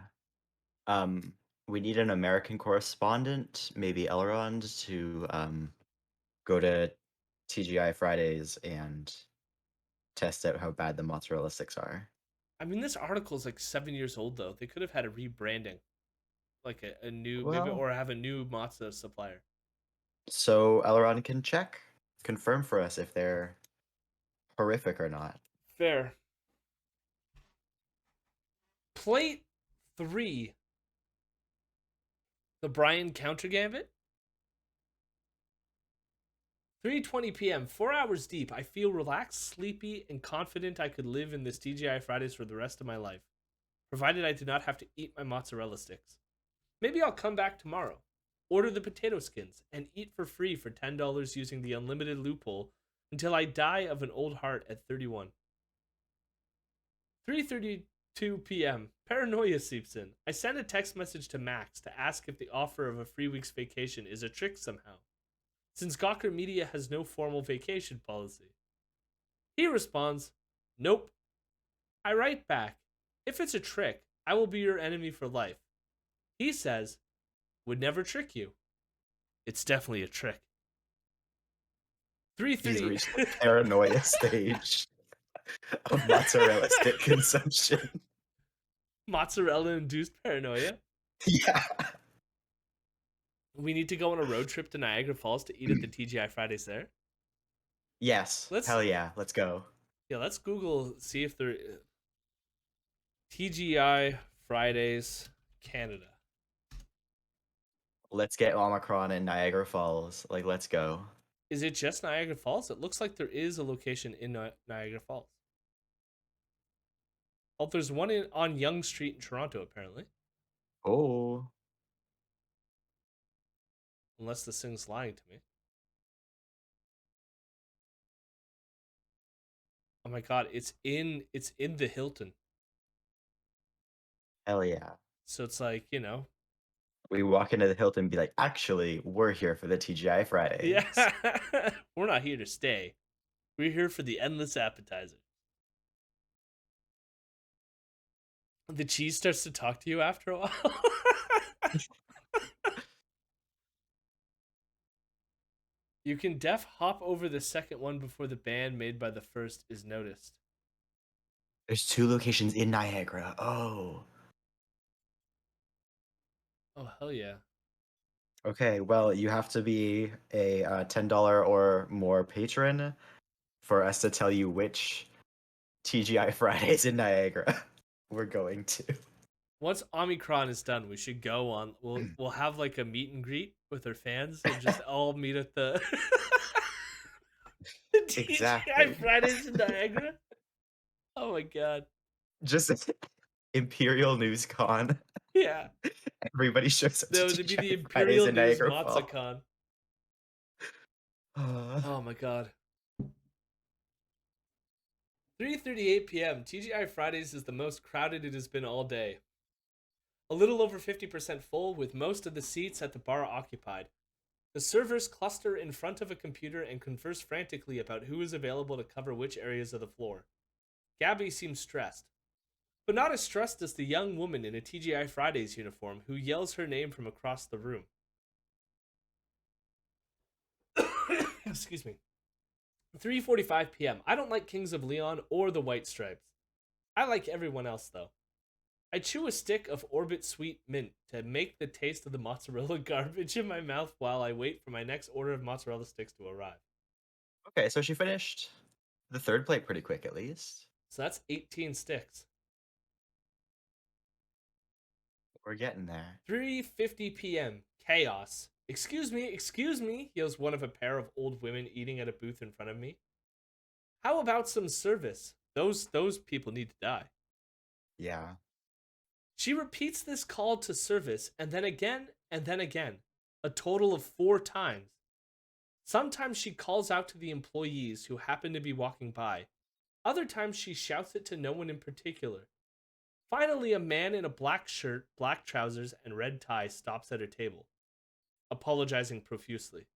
B: Um, we need an American correspondent, maybe Elrond, to go to TGI Fridays and test out how bad the mozzarella sticks are.
A: I mean, this article is like 7 years old though. They could have had a rebranding, like a new maybe,
B: Well,
A: or have a new matzo supplier.
B: so Elron can confirm for us if they're horrific or not.
A: Fair. Plate 3, the Brian counter gambit. 3:20 p.m. 4 hours deep. I feel relaxed, sleepy, and confident I could live in this TGI Fridays for the rest of my life, provided I do not have to eat my mozzarella sticks. Maybe I'll come back tomorrow, order the potato skins, and eat for free for $10 using the unlimited loophole until I die of an old heart at 31. 3:32 p.m. Paranoia seeps in. I send a text message to Max to ask if the offer of a free week's vacation is a trick somehow, since Gawker Media has no formal vacation policy. He responds, "Nope." I write back, "If it's a trick, I will be your enemy for life." He says, "Would never trick you." It's definitely a trick.
B: He's
A: 3:30
B: reached the paranoia stage of mozzarella stick consumption.
A: mozzarella induced paranoia.
B: Yeah.
A: We need to go on a road trip to Niagara Falls to eat at the TGI Fridays there.
B: Yes. Hell yeah. Let's go.
A: Let's Google, see if there TGI Fridays Canada.
B: Let's get Omicron in Niagara Falls. Like, let's go.
A: Is it just Niagara Falls? It looks like there is a location in Niagara Falls. Oh, there's one on Yonge Street in Toronto, apparently.
B: Oh.
A: Unless this thing's lying to me. Oh my god, it's in the Hilton.
B: Hell yeah.
A: So it's like,
B: We walk into the Hilton and be like, actually, we're here for the TGI Fridays.
A: yeah. We're not here to stay. We're here for the endless appetizer. The cheese starts to talk to you after a while. You can hop over the second one before the band made by the first is noticed.
B: There's 2 locations in Niagara. Oh.
A: Oh, hell yeah.
B: Okay, well, you have to be a $10 or more patron for us to tell you which TGI Fridays in Niagara we're going to.
A: Once Omicron is done, we should go on. We'll have like a meet and greet with our fans and just all meet at the, the TGI
B: Exactly.
A: Fridays in Niagara. Oh my god.
B: Just Imperial News Con.
A: Yeah.
B: Everybody shows up
A: No,
B: to
A: it'd be the
B: TGI Fridays
A: Imperial
B: in
A: News
B: Niagara Falls.
A: MatzaCon. Oh my god. 3:38 p.m. TGI Fridays is the most crowded it has been all day. A little over 50% full, with most of the seats at the bar occupied. The servers cluster in front of a computer and converse frantically about who is available to cover which areas of the floor. Gabby seems stressed, but not as stressed as the young woman in a TGI Fridays uniform who yells her name from across the room. Excuse me. 3:45 p.m. I don't like Kings of Leon or the White Stripes. I like everyone else though. I chew a stick of Orbit Sweet Mint to make the taste of the mozzarella garbage in my mouth while I wait for my next order of mozzarella sticks to arrive.
B: Okay, so she finished the 3rd plate pretty quick at least.
A: So that's 18 sticks.
B: We're getting there.
A: 3:50 p.m. Chaos. Excuse me, yells one of a pair of old women eating at a booth in front of me. How about some service? Those people need to die.
B: Yeah.
A: She repeats this call to service and then again, a total of 4 times. Sometimes she calls out to the employees who happen to be walking by. Other times she shouts it to no one in particular. Finally, a man in a black shirt, black trousers, and red tie stops at her table, apologizing profusely.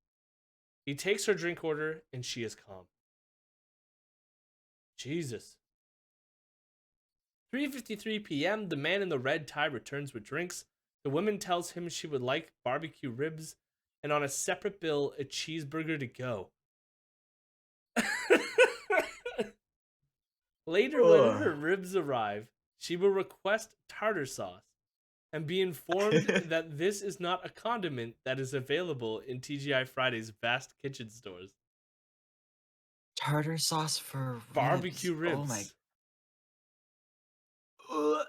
A: He takes her drink order and she is calm. Jesus. 3:53 p.m. The man in the red tie returns with drinks. The woman tells him she would like barbecue ribs and on a separate bill a cheeseburger to go. Later, when
B: Ugh.
A: her ribs arrive, she will request tartar sauce and be informed that this is not a condiment that is available in TGI Fridays' vast kitchen stores.
B: Tartar sauce for ribs.
A: Barbecue
B: Oh my.
A: ribs.
B: Ugh,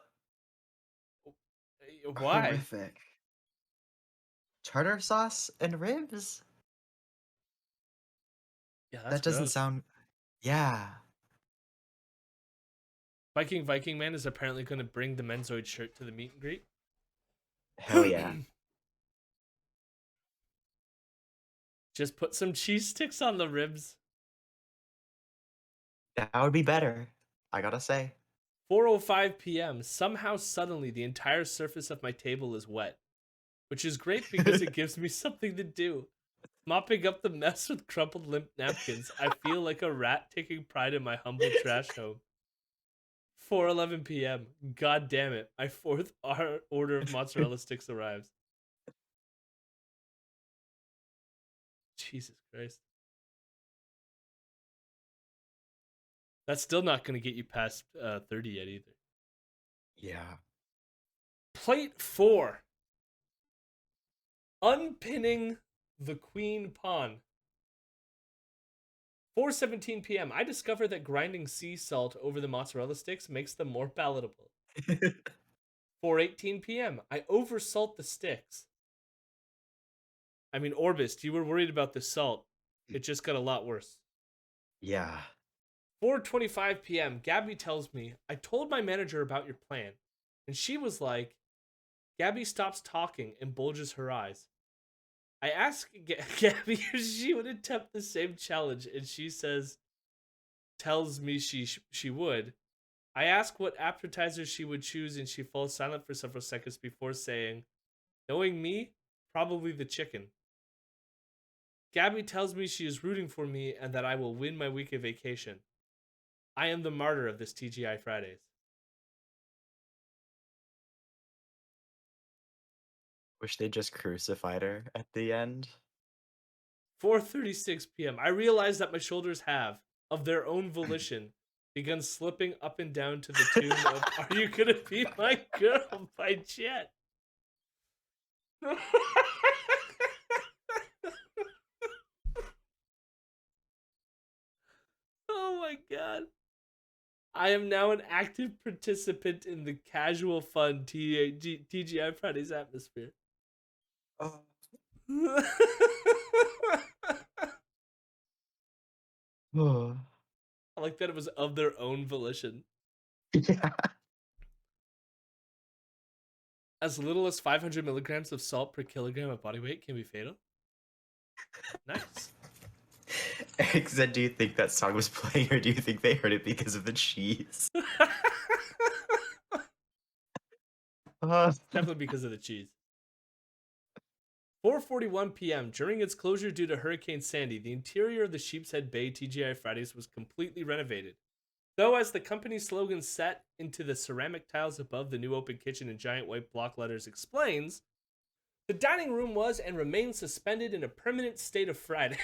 A: Why?
B: horrific. Tartar sauce and ribs?
A: Yeah, that's
B: That doesn't
A: gross.
B: sound. Yeah.
A: Viking Man is apparently going to bring the Menzoid shirt to the meet and greet.
B: Hell yeah.
A: Just put some cheese sticks on the ribs.
B: That would be better. I gotta say.
A: 4:05 p.m. Somehow suddenly the entire surface of my table is wet, which is great because it gives me something to do. Mopping up the mess with crumpled limp napkins, I feel like a rat taking pride in my humble trash home. 4:11 p.m. God damn it. My fourth order of mozzarella sticks arrives. Jesus Christ. That's still not going to get you past 30 yet either.
B: Yeah.
A: Plate 4. Unpinning the Queen Pawn. 4:17 p.m. I discover that grinding sea salt over the mozzarella sticks makes them more palatable. 4:18 p.m. I oversalt the sticks. I mean, Orbist, you were worried about the salt. It just got a lot worse.
B: Yeah.
A: 4:25 p.m. Gabby tells me, I told my manager about your plan. And she was like, Gabby stops talking and bulges her eyes. I ask Gabby if she would attempt the same challenge, and she tells me she would. I ask what appetizer she would choose, and she falls silent for several seconds before saying, knowing me, probably the chicken. Gabby tells me she is rooting for me and that I will win my week of vacation. I am the martyr of this TGI Fridays.
B: Wish they just crucified her at the end.
A: 4:36 p.m. I realize that my shoulders have, of their own volition, begun slipping up and down to the tune of Are You Gonna Be My Girl by Jet. Oh my god. I am now an active participant in the casual fun TGI Fridays atmosphere.
B: Oh.
A: I like that it was of their own volition.
B: Yeah.
A: As little as 500 milligrams of salt per kilogram of body weight can be fatal. Nice.
B: Eric said, do you think that song was playing or do you think they heard it because of the cheese?
A: Definitely because of the cheese. 4:41 p.m. During its closure due to Hurricane Sandy, the interior of the Sheepshead Bay TGI Fridays was completely renovated. Though, as the company's slogan set into the ceramic tiles above the new open kitchen in giant white block letters explains, the dining room was and remains suspended in a permanent state of Friday.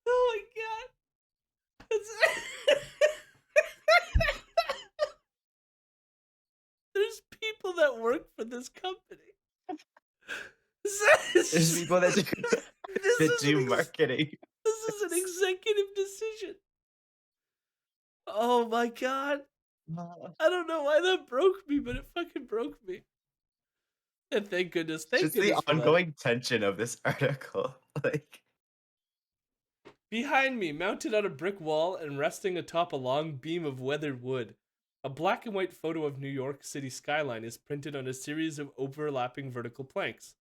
A: Oh my god. There's people that work for this company.
B: There's people that do marketing.
A: This is an executive decision. Oh my god. I don't know why that broke me, but it fucking broke me. And thank goodness
B: Just the
A: for that.
B: ongoing tension of this article. Like,
A: Behind me, mounted on a brick wall and resting atop a long beam of weathered wood, a black and white photo of New York City skyline is printed on a series of overlapping vertical planks.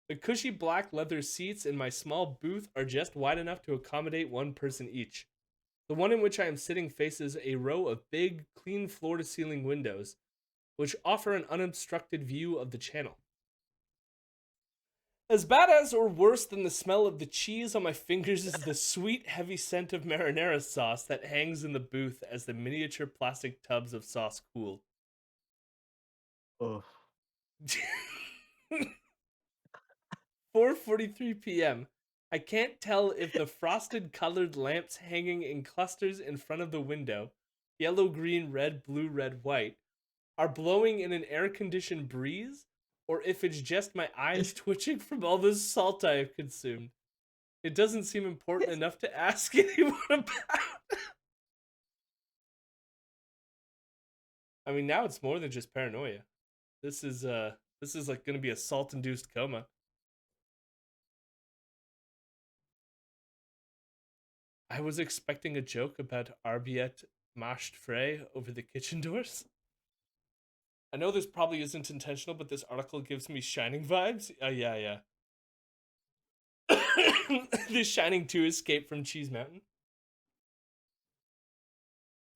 A: The cushy black leather seats in my small booth are just wide enough to accommodate one person each. The one in which I am sitting faces a row of big, clean floor-to-ceiling windows, which offer an unobstructed view of the channel. As bad as or worse than the smell of the cheese on my fingers is the sweet, heavy scent of marinara sauce that hangs in the booth as the miniature plastic tubs of sauce cool.
B: oh.
A: 4:43 p.m. I can't tell if the frosted colored lamps hanging in clusters in front of the window, yellow, green, red, blue, red, white, are blowing in an air-conditioned breeze, or if it's just my eyes twitching from all the salt I have consumed. It doesn't seem important enough to ask anyone about. I mean, now it's more than just paranoia. This is like gonna be a salt-induced coma. I was expecting a joke about Arbiet mashed fray over the kitchen doors. I know this probably isn't intentional, but this article gives me Shining vibes. Yeah. The Shining 2 escape from Cheese Mountain.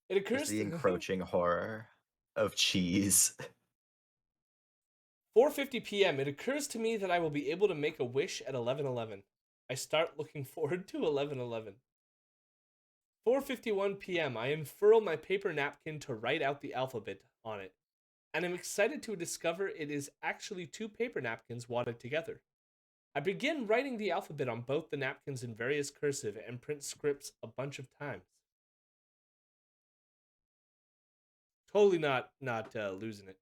A: It
B: Just
A: occurs
B: the
A: to
B: encroaching horror of cheese.
A: 4:50 p.m. It occurs to me that I will be able to make a wish at 11:11. I start looking forward to 11:11. 4:51 p.m. I unfurl my paper napkin to write out the alphabet on it, and I'm excited to discover it is actually 2 paper napkins wadded together. I begin writing the alphabet on both the napkins in various cursive and print scripts a bunch of times. Totally not losing it.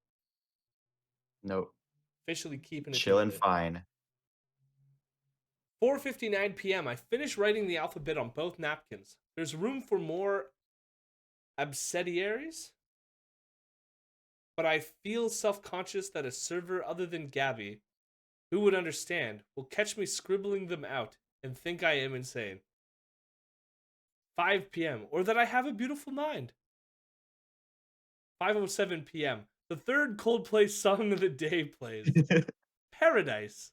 B: Nope.
A: Officially keeping it
B: Chillin'
A: together.
B: fine.
A: 4:59 p.m. I finish writing the alphabet on both napkins. There's room for more abecedaries, but I feel self-conscious that a server other than Gabby, who would understand, will catch me scribbling them out and think I am insane. 5 p.m. or that I have a beautiful mind. 5:07 p.m. The third Coldplay song of the day plays. Paradise.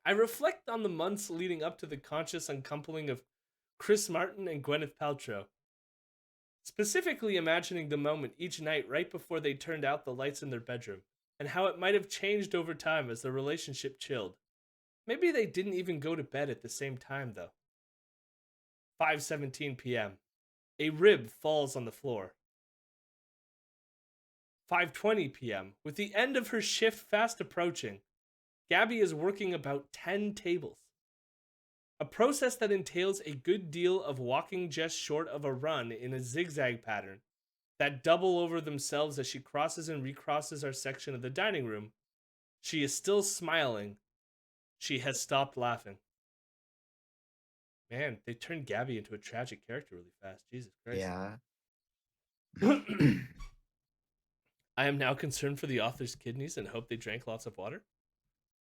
A: I reflect on the months leading up to the conscious uncoupling of Chris Martin and Gwyneth Paltrow. Specifically imagining the moment each night right before they turned out the lights in their bedroom, and how it might have changed over time as the relationship chilled. Maybe they didn't even go to bed at the same time, though. 5:17 p.m. A rib falls on the floor. 5:20 p.m. With the end of her shift fast approaching, Gabby is working about 10 tables. A process that entails a good deal of walking just short of a run in a zigzag pattern that double over themselves as she crosses and recrosses our section of the dining room. She is still smiling. She has stopped laughing. Man, they turned Gabby into a tragic character really fast. Jesus Christ.
B: Yeah.
A: I am now concerned for the author's kidneys and hope they drank lots of water.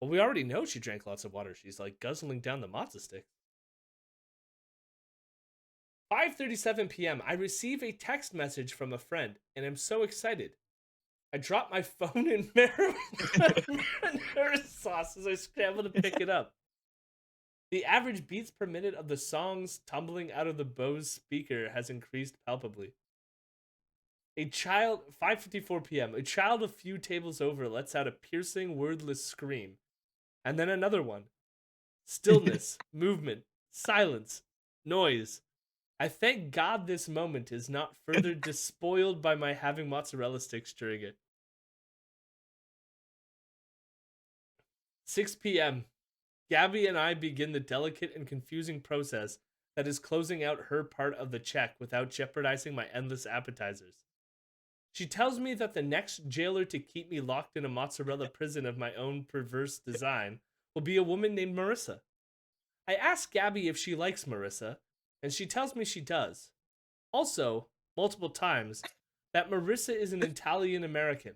A: Well, we already know she drank lots of water. She's like guzzling down the matzo stick. 5:37 p.m. I receive a text message from a friend and am so excited. I drop my phone in marinara sauce as I scramble to pick it up. The average beats per minute of the songs tumbling out of the Bose speaker has increased palpably. 5:54 p.m. A child a few tables over lets out a piercing, wordless scream. And then another one. Stillness, movement, silence, noise. I thank God this moment is not further despoiled by my having mozzarella sticks during it. 6 p.m. Gabby and I begin the delicate and confusing process that is closing out her part of the check without jeopardizing my endless appetizers. She tells me that the next jailer to keep me locked in a mozzarella prison of my own perverse design will be a woman named Marissa. I ask Gabby if she likes Marissa, and she tells me she does. Also, multiple times, that Marissa is an Italian American.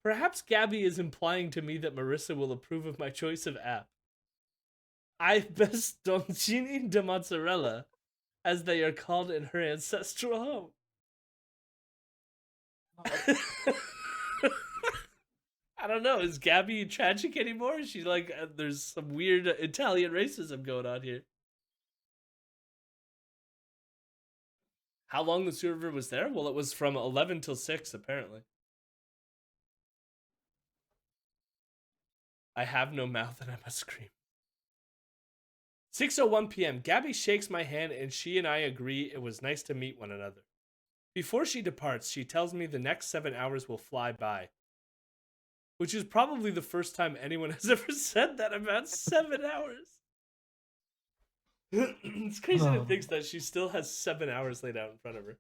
A: Perhaps Gabby is implying to me that Marissa will approve of my choice of app. I bastoncini de mozzarella, as they are called in her ancestral home. I don't know. Is Gabby tragic anymore? Is she like, there's some weird Italian racism going on here. How long the server was there? Well, it was from 11 till 6, apparently. I have no mouth and I must scream. 6:01 p.m. Gabby shakes my hand and she and I agree it was nice to meet one another. Before she departs, she tells me the next 7 hours will fly by. which is probably the first time anyone has ever said that about 7 hours. It's crazy to think that she still has 7 hours laid out in front of her.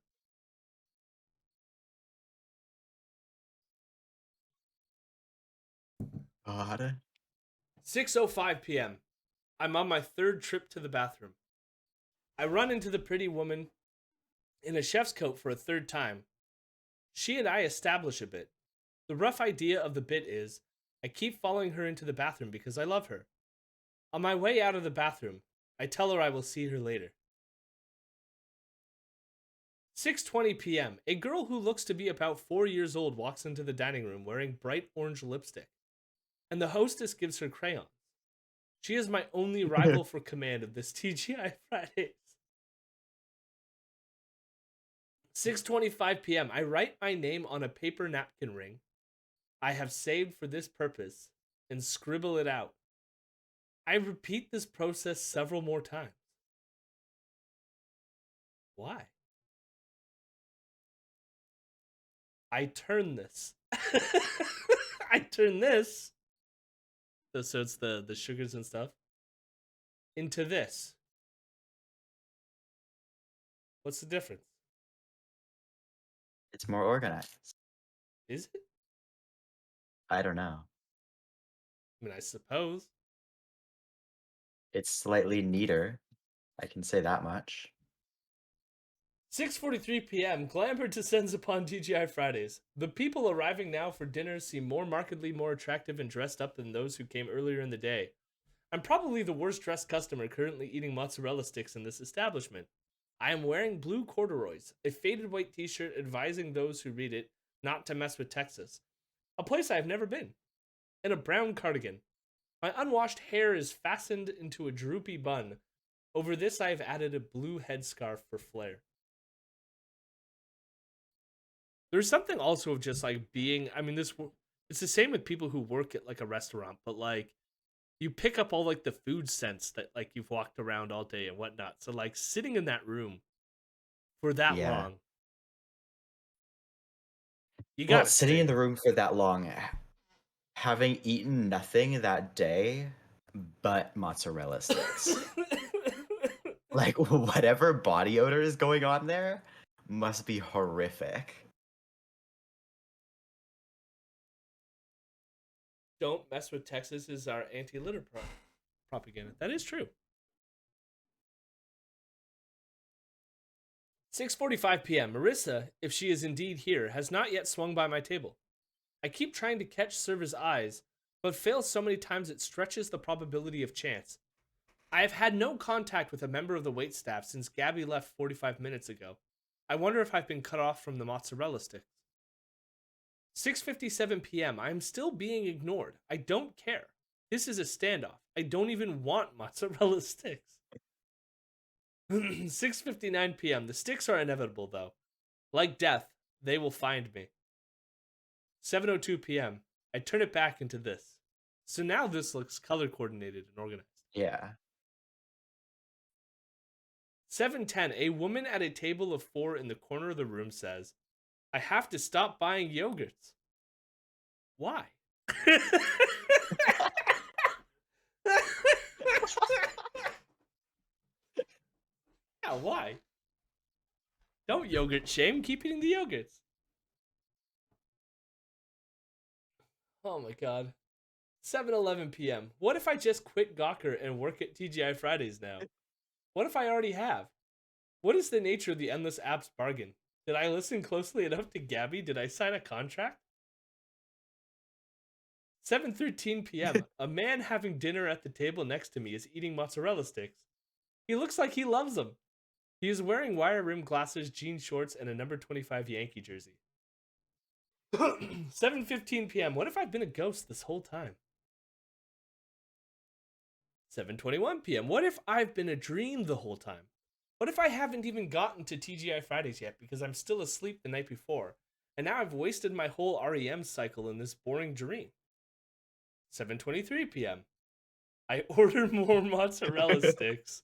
B: God.
A: 6:05 p.m. I'm on my third trip to the bathroom. I run into the pretty woman in a chef's coat for a third time. She and I establish a bit. The rough idea of the bit is I keep following her into the bathroom because I love her. On my way out of the bathroom, I tell her I will see her later. 6:20 p.m. A girl who looks to be about 4 years old walks into the dining room wearing bright orange lipstick, and the hostess gives her crayons. She is my only rival for command of this TGI Fridays. 6:25 p.m. I write my name on a paper napkin ring I have saved for this purpose and scribble it out. I repeat this process several more times. Why? I turn this. I turn this. So it's the sugars and stuff. Into this. What's the difference?
B: It's more organized.
A: Is it?
B: I don't know.
A: I mean, I suppose.
B: It's slightly neater. I can say that much.
A: 6:43 p.m. Glamour descends upon TGI Fridays. The people arriving now for dinner seem markedly more attractive and dressed up than those who came earlier in the day. I'm probably the worst dressed customer currently eating mozzarella sticks in this establishment. I am wearing blue corduroys, a faded white t-shirt advising those who read it not to mess with Texas, a place I have never been, and a brown cardigan. My unwashed hair is fastened into a droopy bun. Over this I have added a blue headscarf for flair. There's something also of just like being, I mean, it's the same with people who work at like a restaurant, but like you pick up all like the food scents that like you've walked around all day and whatnot. So like sitting in that room for that
B: Yeah.
A: long, you
B: Well,
A: gotta
B: sitting
A: stay.
B: in the room for that long, having eaten nothing that day but mozzarella sticks. Like, whatever body odor is going on there must be horrific.
A: Don't mess with Texas is our anti-litter propaganda. That is true. 6:45 p.m. Marissa, if she is indeed here, has not yet swung by my table. I keep trying to catch servers' eyes, but fail so many times it stretches the probability of chance. I have had no contact with a member of the waitstaff since Gabby left 45 minutes ago. I wonder if I've been cut off from the mozzarella sticks. 6:57 p.m. I am still being ignored. I don't care. This is a standoff. I don't even want mozzarella sticks. 6:59 p.m. The sticks are inevitable though. Like death, they will find me. 7:02 p.m. I turn it back into this. So now this looks color coordinated and organized.
B: Yeah.
A: 7:10. A woman at a table of 4 in the corner of the room says, I have to stop buying yogurts. Why? Yeah, why? Don't yogurt shame. Keep eating the yogurts. Oh my god. 7:11 p.m. What if I just quit Gawker and work at TGI Fridays now? What if I already have? What is the nature of the Endless Apps bargain? Did I listen closely enough to Gabby? Did I sign a contract? 7:13 p.m. A man having dinner at the table next to me is eating mozzarella sticks. He looks like he loves them. He is wearing wire-rimmed glasses, jean shorts, and a number 25 Yankee jersey. 7:15 p.m. What if I've been a ghost this whole time? 7:21 p.m. What if I've been a dream the whole time? What if I haven't even gotten to TGI Fridays yet because I'm still asleep the night before, and now I've wasted my whole REM cycle in this boring dream? 7:23 p.m. I order more mozzarella sticks,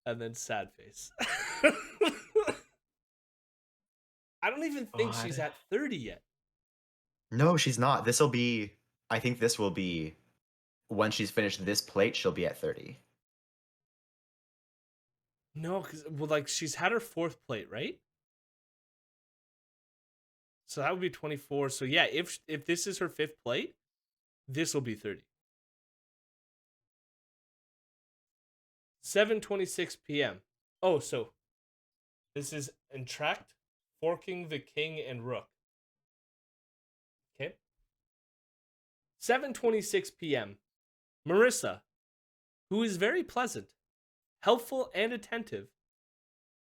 A: and then sad face. I don't even think she's at 30 yet.
B: No, she's not. This'll be I think this will be when she's finished this plate, she'll be at 30.
A: No, because well, like she's had her fourth plate, right? So that would be 24. So yeah, if this is her fifth plate, this will be 30. 7:26 p.m. Oh, so this is entract, forking the king and rook. Okay. 7:26 p.m. Marissa, who is very pleasant, helpful, and attentive,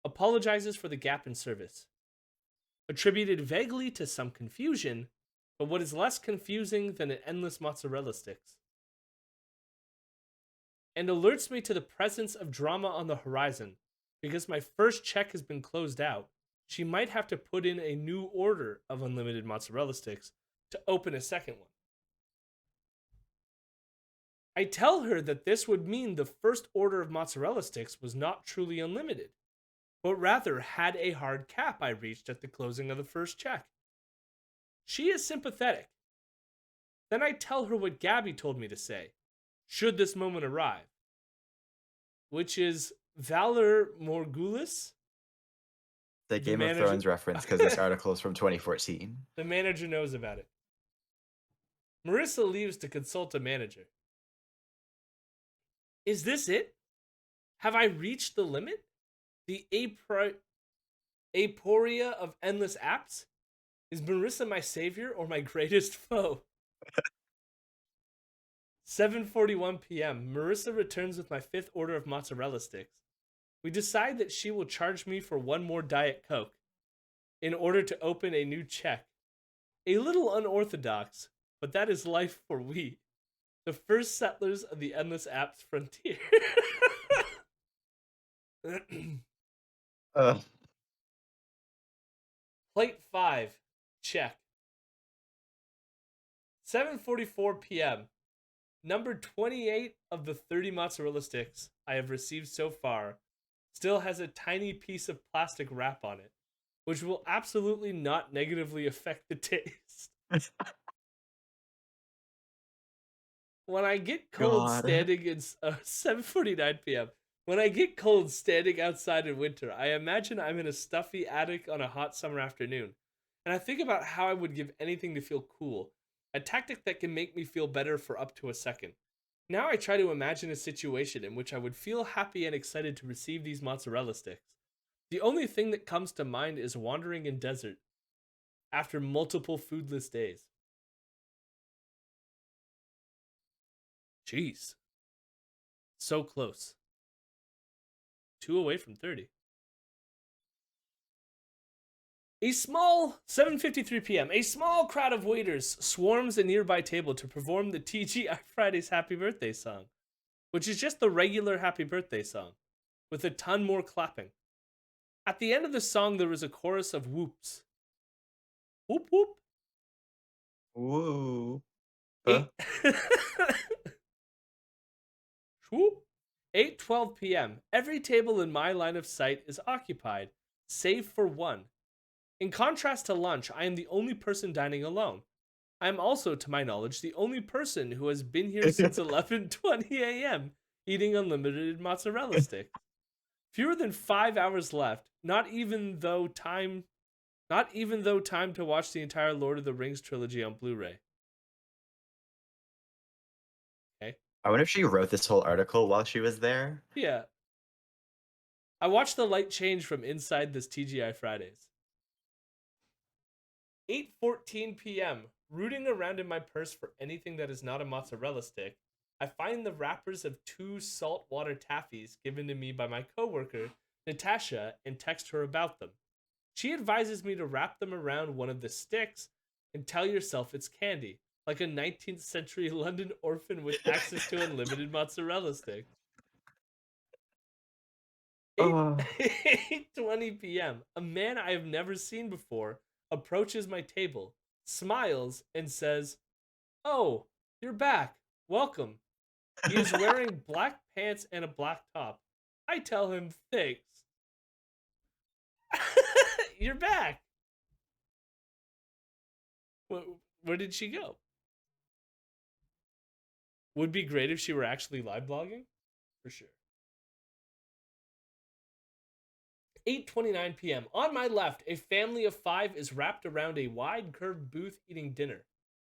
A: apologizes for the gap in service, attributed vaguely to some confusion, but what is less confusing than an endless mozzarella sticks, and alerts me to the presence of drama on the horizon. Because my first check has been closed out, she might have to put in a new order of unlimited mozzarella sticks to open a second one. I tell her that this would mean the first order of mozzarella sticks was not truly unlimited, but rather had a hard cap I reached at the closing of the first check. She is sympathetic. Then I tell her what Gabby told me to say, should this moment arrive, which is Valor Morgulis,
B: The
A: the
B: Game of
A: manager.
B: Thrones reference because this article is from 2014.
A: The manager knows about it. Marissa leaves to consult a manager. Is this it? Have I reached the limit? The aporia of endless apps? Is Marissa my savior or my greatest foe? 7:41 p.m. Marissa returns with my fifth order of mozzarella sticks. We decide that she will charge me for one more Diet Coke in order to open a new check. A little unorthodox, but that is life for we, the first settlers of the endless apps frontier.
B: Ugh.
A: Plate 5, check. 7:44 p.m. Number 28 of the 30 mozzarella sticks I have received so far still has a tiny piece of plastic wrap on it, which will absolutely not negatively affect the taste. When I get cold
B: God.
A: standing in 7:49 p.m. When I get cold standing outside in winter, I imagine I'm in a stuffy attic on a hot summer afternoon, and I think about how I would give anything to feel cool, a tactic that can make me feel better for up to a second. Now I try to imagine a situation in which I would feel happy and excited to receive these mozzarella sticks. The only thing that comes to mind is wandering in desert after multiple foodless days. Jeez. So close. 2 away from 30. A small 7:53 p.m. A small crowd of waiters swarms a nearby table to perform the TGI Fridays Happy Birthday song, which is just the regular Happy Birthday song, with a ton more clapping. At the end of the song, there is a chorus of whoops. Whoop whoop.
B: Woo.
A: Eight. Whoop. 8:12 p.m. Every table in my line of sight is occupied, save for one. In contrast to lunch, I am the only person dining alone. I am also, to my knowledge, the only person who has been here since 11:20 a.m. eating unlimited mozzarella sticks. Fewer than 5 hours left, not even though time to watch the entire Lord of the Rings trilogy on Blu-ray. Okay.
B: I wonder if she wrote this whole article while she was there.
A: Yeah. I watched the light change from inside this TGI Fridays. 8:14 p.m. Rooting around in my purse for anything that is not a mozzarella stick, I find the wrappers of 2 saltwater taffies given to me by my coworker, Natasha, and text her about them. She advises me to wrap them around one of the sticks and tell yourself it's candy, like a 19th century London orphan with access to unlimited mozzarella sticks. 8,
B: Oh.
A: 8:20 p.m. A man I have never seen before approaches my table, smiles, and says, "Oh, you're back. Welcome." He is wearing black pants and a black top. I tell him, "Thanks." You're back. Where did she go? Would be great if she were actually live blogging, for sure. 8:29 p.m. On my left, a family of 5 is wrapped around a wide curved booth eating dinner.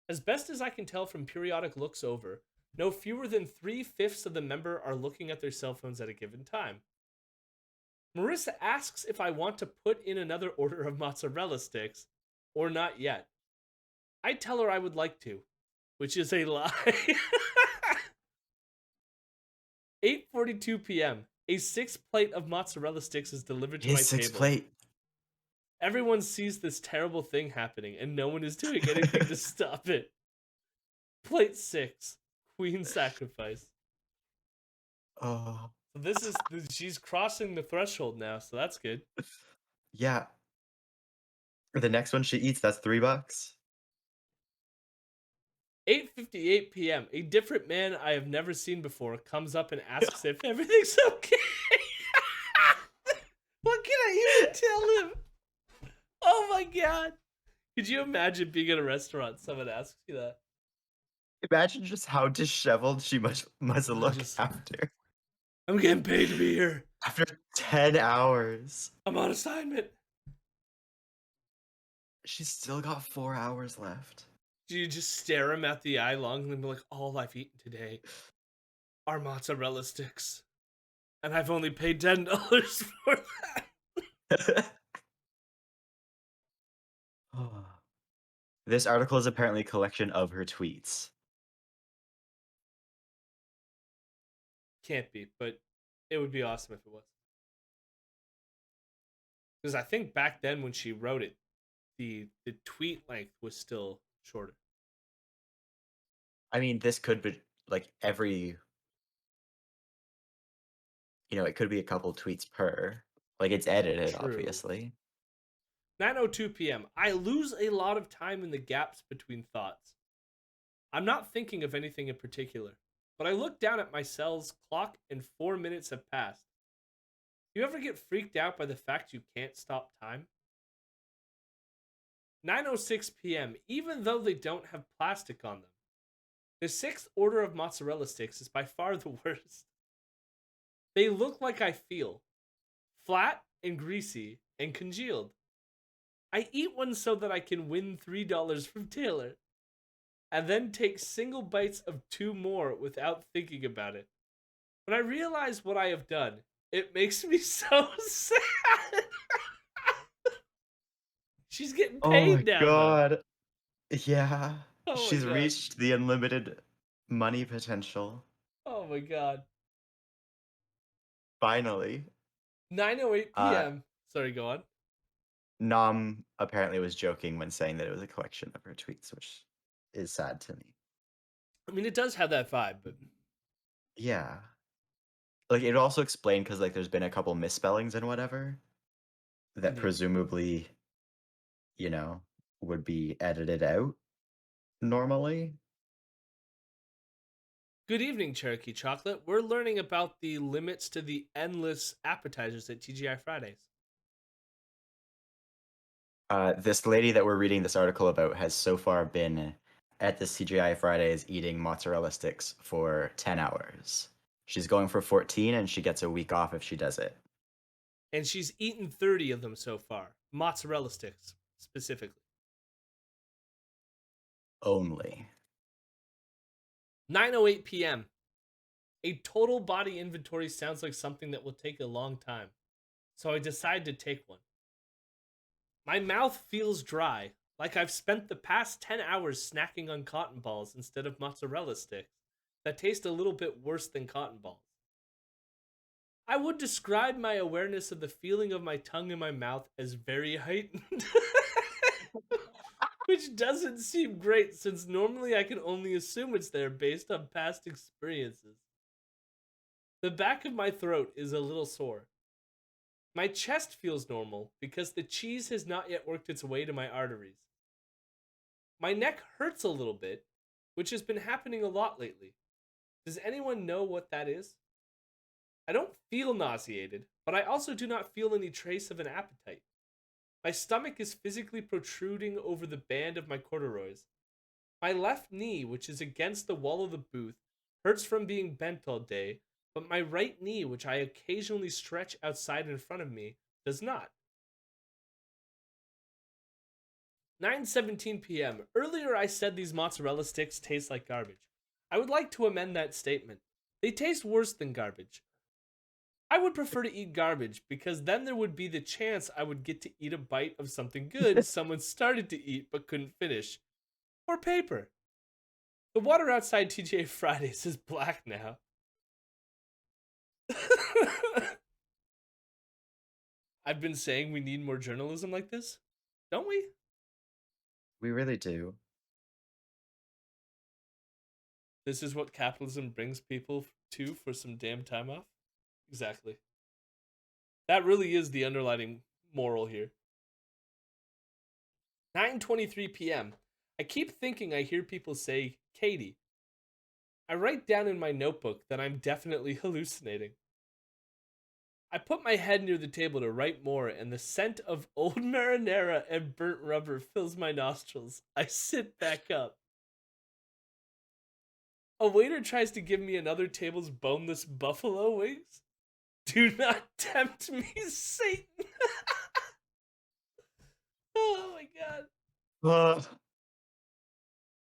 A: As best as I can tell from periodic looks over, no fewer than 3/5 of the member are looking at their cell phones at a given time. Marissa asks if I want to put in another order of mozzarella sticks, or not yet. I tell her I would like to, which is a lie. 8:42 p.m. A 6th plate of mozzarella sticks is delivered to my
B: His sixth
A: table.
B: plate.
A: Everyone sees this terrible thing happening, and no one is doing anything to stop it. Plate 6, Queen Sacrifice.
B: Oh.
A: So she's crossing the threshold now, so that's good.
B: Yeah. The next one she eats, that's $3.
A: 8:58 p.m. A different man I have never seen before comes up and asks if everything's okay. What can I even tell him? Oh my god. Could you imagine being in a restaurant, someone asks you that?
B: Imagine just how disheveled she must look after.
A: I'm getting paid to be here.
B: After 10 hours.
A: I'm on assignment.
B: She's still got 4 hours left.
A: Do you just stare him at the eye long and be like, all I've eaten today are mozzarella sticks. And I've only paid $10 for that.
B: This article is apparently a collection of her tweets.
A: Can't be, but it would be awesome if it was. Because I think back then when she wrote it, the tweet length was still shorter.
B: I mean, this could be like every, it could be a couple tweets per. Like it's edited,
A: True.
B: obviously.
A: 9:02 p.m. I lose a lot of time in the gaps between thoughts. I'm not thinking of anything in particular, but I look down at my cell's clock and 4 minutes have passed. Do you ever get freaked out by the fact you can't stop time? 9:06 p.m. Even though they don't have plastic on them, the 6th order of mozzarella sticks is by far the worst. They look like I feel flat and greasy and congealed. I eat one so that I can win $3 from Taylor, and then take single bites of 2 more without thinking about it. When I realize what I have done, it makes me so sad. She's getting paid now.
B: Oh my god. Yeah.
A: Oh my
B: She's
A: God.
B: reached the unlimited money potential.
A: Oh my god.
B: Finally.
A: 9:08 p.m. Sorry, go on.
B: Nam apparently was joking when saying that it was a collection of her tweets, which is sad to me.
A: I mean, it does have that vibe, but
B: Yeah. Like it also explained because like there's been a couple misspellings and whatever that presumably, would be edited out normally.
A: Good evening, Cherokee Chocolate. We're learning about the limits to the endless appetizers at TGI Fridays.
B: This lady that we're reading this article about has so far been at the CGI Fridays eating mozzarella sticks for 10 hours. She's going for 14 and she gets a week off if she does it.
A: And she's eaten 30 of them so far. Mozzarella sticks, specifically.
B: Only.
A: 9:08 p.m. A total body inventory sounds like something that will take a long time, so I decide to take one. My mouth feels dry, like I've spent the past 10 hours snacking on cotton balls instead of mozzarella sticks that taste a little bit worse than cotton balls. I would describe my awareness of the feeling of my tongue in my mouth as very heightened. Which doesn't seem great since normally I can only assume it's there based on past experiences. The back of my throat is a little sore. My chest feels normal because the cheese has not yet worked its way to my arteries. My neck hurts a little bit, which has been happening a lot lately. Does anyone know what that is? I don't feel nauseated, but I also do not feel any trace of an appetite. My stomach is physically protruding over the band of my corduroys, My left knee, which is against the wall of the booth, hurts from being bent all day, but my right knee, which I occasionally stretch outside in front of me, does not. 9:17 p.m. Earlier I said these mozzarella sticks taste like garbage. I would like to amend that statement. They taste worse than garbage. I would prefer to eat garbage because then there would be the chance I would get to eat a bite of something good someone started to eat but couldn't finish. Or paper. The water outside TGA Fridays is black now. I've been saying we need more journalism like this, don't we?
B: We really do.
A: This is what capitalism brings people to for some damn time off? Exactly. That really is the underlining moral here. 9:23 p.m. I keep thinking I hear people say, Katie. I write down in my notebook that I'm definitely hallucinating. I put my head near the table to write more, and the scent of old marinara and burnt rubber fills my nostrils. I sit back up. A waiter tries to give me another table's boneless buffalo wings. Do not tempt me, Satan. Oh my god.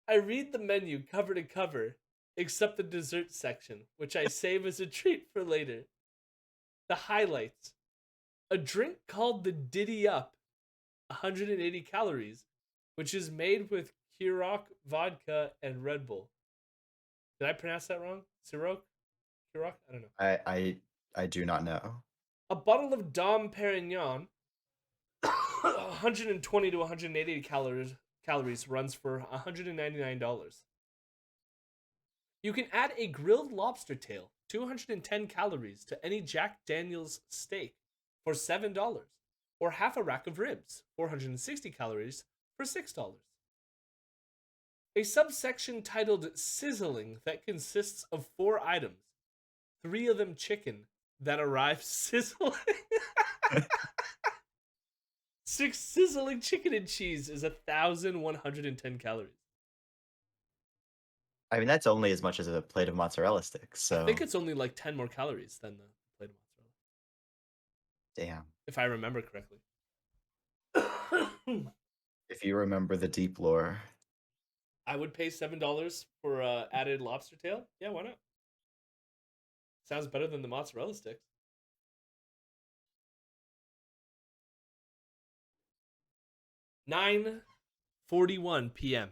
A: I read the menu cover to cover, except the dessert section, which I save as a treat for later. The highlights: a drink called the Diddy Up, 180 calories, which is made with Ciroc vodka and Red Bull. Did I pronounce that wrong? Ciroc? Ciroc? I don't know.
B: I do not know.
A: A bottle of Dom Perignon, 120 to 180 calories, runs for $199. You can add a grilled lobster tail, 210 calories, to any Jack Daniels steak for $7, or half a rack of ribs, 460 calories, for $6. A subsection titled Sizzling that consists of 4 items, 3 of them chicken, that arrive sizzling. 6 sizzling chicken and cheese is 1,110 calories.
B: I mean, that's only as much as a plate of mozzarella sticks. So
A: I think it's only like 10 more calories than the plate of mozzarella,
B: damn.
A: if I remember correctly.
B: If you remember the deep lore.
A: I would pay $7 for added lobster tail. Yeah, why not? Sounds better than the mozzarella sticks. 9:41 p.m.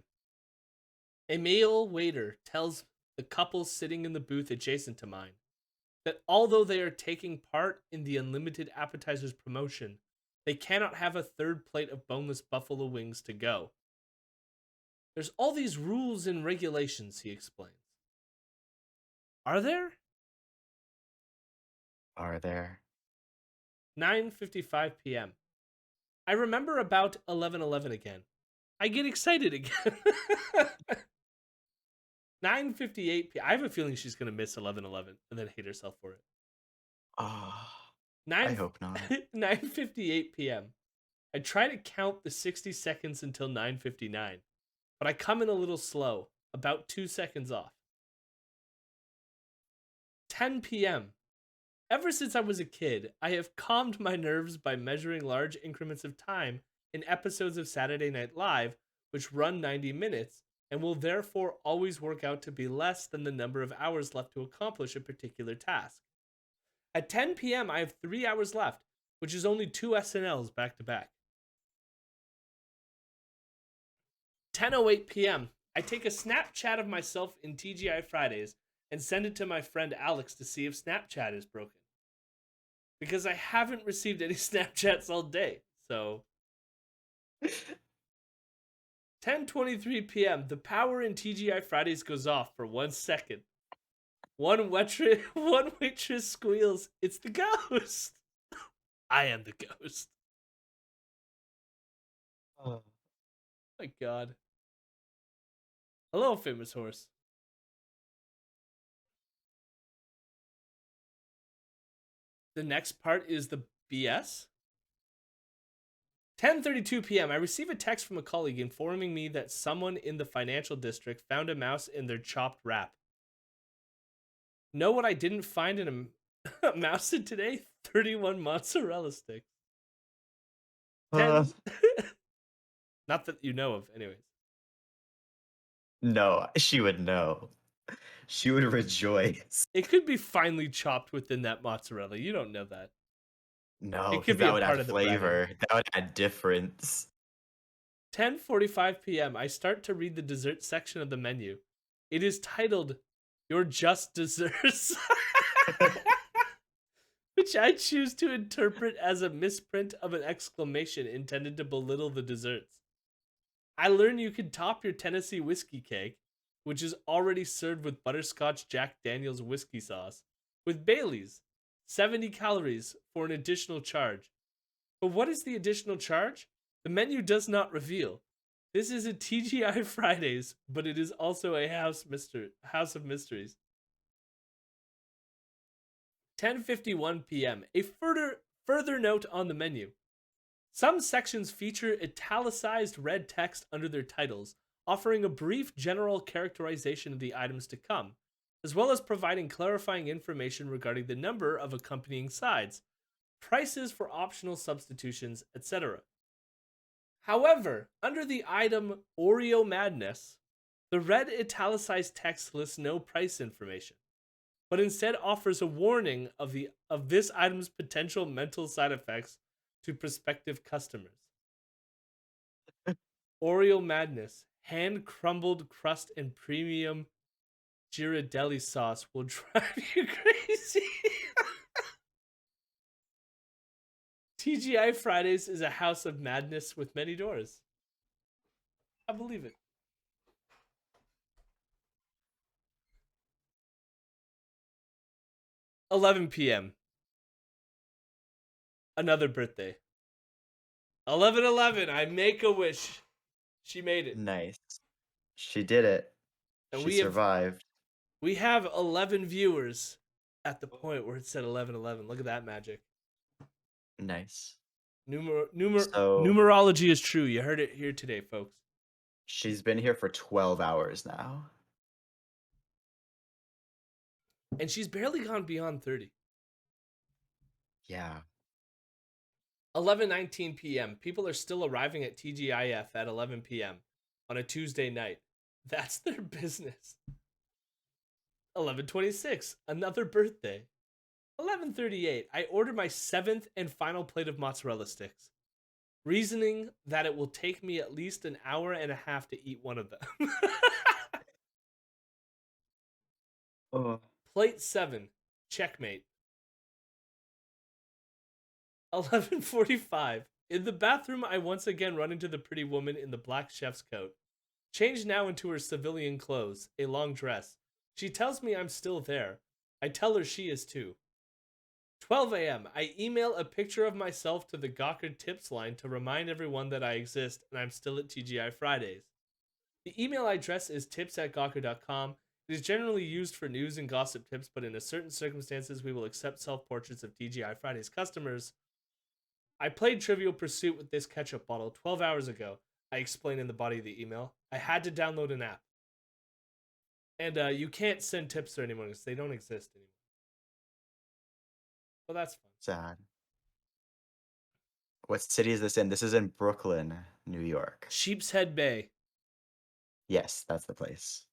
A: A male waiter tells the couple sitting in the booth adjacent to mine that although they are taking part in the Unlimited Appetizers promotion, they cannot have a third plate of boneless buffalo wings to go. There's all these rules and regulations, he explains. Are there?
B: Are there?
A: 9:55 p.m. I remember about 11:11 again. I get excited again. 9:58 p.m. I have a feeling she's going to miss 11:11 and then hate herself for it.
B: Oh,
A: 9
B: I hope not.
A: 9:58 p.m. I try to count the 60 seconds until 9:59, but I come in a little slow, about 2 seconds off. 10 p.m. Ever since I was a kid, I have calmed my nerves by measuring large increments of time in episodes of Saturday Night Live, which run 90 minutes, and will therefore always work out to be less than the number of hours left to accomplish a particular task. At 10 p.m., I have 3 hours left, which is only 2 SNLs back to back. 10:08 p.m., I take a Snapchat of myself in TGI Fridays and send it to my friend Alex to see if Snapchat is broken. Because I haven't received any Snapchats all day, so... 10:23 p.m., the power in TGI Fridays goes off for 1 second. One waitress squeals, "It's the ghost!" I am the ghost.
B: Oh.
A: My god. Hello, famous horse. The next part is the BS. 10:32 p.m. I receive a text from a colleague informing me that someone in the financial district found a mouse in their chopped wrap. Know what I didn't find in a mouse in today? 31 mozzarella sticks. 10. Not that you know of, anyways.
B: No, she would know. She would rejoice.
A: It could be finely chopped within that mozzarella. You don't know that.
B: No,
A: It could
B: because
A: be
B: that
A: a
B: would
A: part
B: add
A: of the breading.
B: flavor. That would add difference.
A: 10:45 p.m. I start to read the dessert section of the menu. It is titled "Your Just Desserts," which I choose to interpret as a misprint of an exclamation intended to belittle the desserts. I learn you can top your Tennessee whiskey cake, which is already served with butterscotch Jack Daniels whiskey sauce, with Bailey's, 70 calories for an additional charge. But what is the additional charge? The menu does not reveal. This is a TGI Fridays, but it is also a house of mysteries. 10:51 p.m. A further note on the menu. Some sections feature italicized red text under their titles, offering a brief general characterization of the items to come, as well as providing clarifying information regarding the number of accompanying sides, prices for optional substitutions, etc. However, under the item Oreo Madness, the red italicized text lists no price information, but instead offers a warning of this item's potential mental side effects to prospective customers. Oreo Madness, hand crumbled crust and premium Ghirardelli sauce will drive you crazy. TGI Fridays is a house of madness with many doors. I believe it. $11 p.m. Another birthday. 11/11. I make a wish. She made it.
B: Nice. She did it.
A: And
B: She survived.
A: we have 11 viewers at the point where it said 11/11. Look at that magic.
B: Nice.
A: Numerology is true. You heard it here today, folks.
B: She's been here for 12 hours now.
A: And she's barely gone beyond 30.
B: Yeah.
A: 11:19 p.m. People are still arriving at TGIF at 11 p.m. on a Tuesday night. That's their business. 11:26. Another birthday. 11:38. I order my 7th and final plate of mozzarella sticks, reasoning that it will take me at least an hour and a half to eat one of them.
B: Oh.
A: Plate 7. Checkmate. 11:45. In the bathroom, I once again run into the pretty woman in the black chef's coat, changed now into her civilian clothes, a long dress. She tells me I'm still there. I tell her she is too. 12 a.m. I email a picture of myself to the Gawker tips line to remind everyone that I exist and I'm still at TGI Fridays. The email address is tips@gawker.com. It is generally used for news and gossip tips, but in certain circumstances, we will accept self-portraits of TGI Fridays customers. I played Trivial Pursuit with this ketchup bottle 12 hours ago. I explain in the body of the email. I had to download an app. And you can't send tips there anymore because they don't exist anymore. Well, that's fun.
B: Sad. What city is this in? This is in Brooklyn, New York.
A: Sheepshead Bay.
B: Yes, that's the place.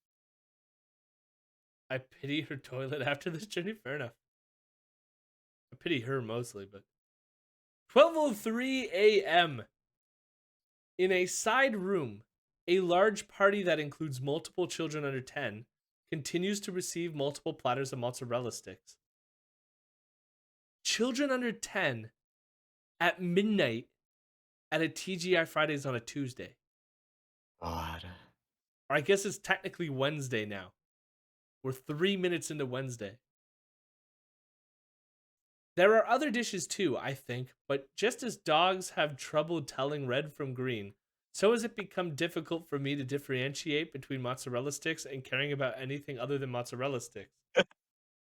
A: I pity her toilet after this journey. Fair enough. I pity her mostly, but 12:03 a.m. In a side room, a large party that includes multiple children under 10 continues to receive multiple platters of mozzarella sticks. Children under 10 at midnight at a TGI Fridays on a Tuesday.
B: God.
A: Or I guess it's technically Wednesday now. We're 3 minutes into Wednesday. There are other dishes too, I think, but just as dogs have trouble telling red from green, so has it become difficult for me to differentiate between mozzarella sticks and caring about anything other than mozzarella sticks.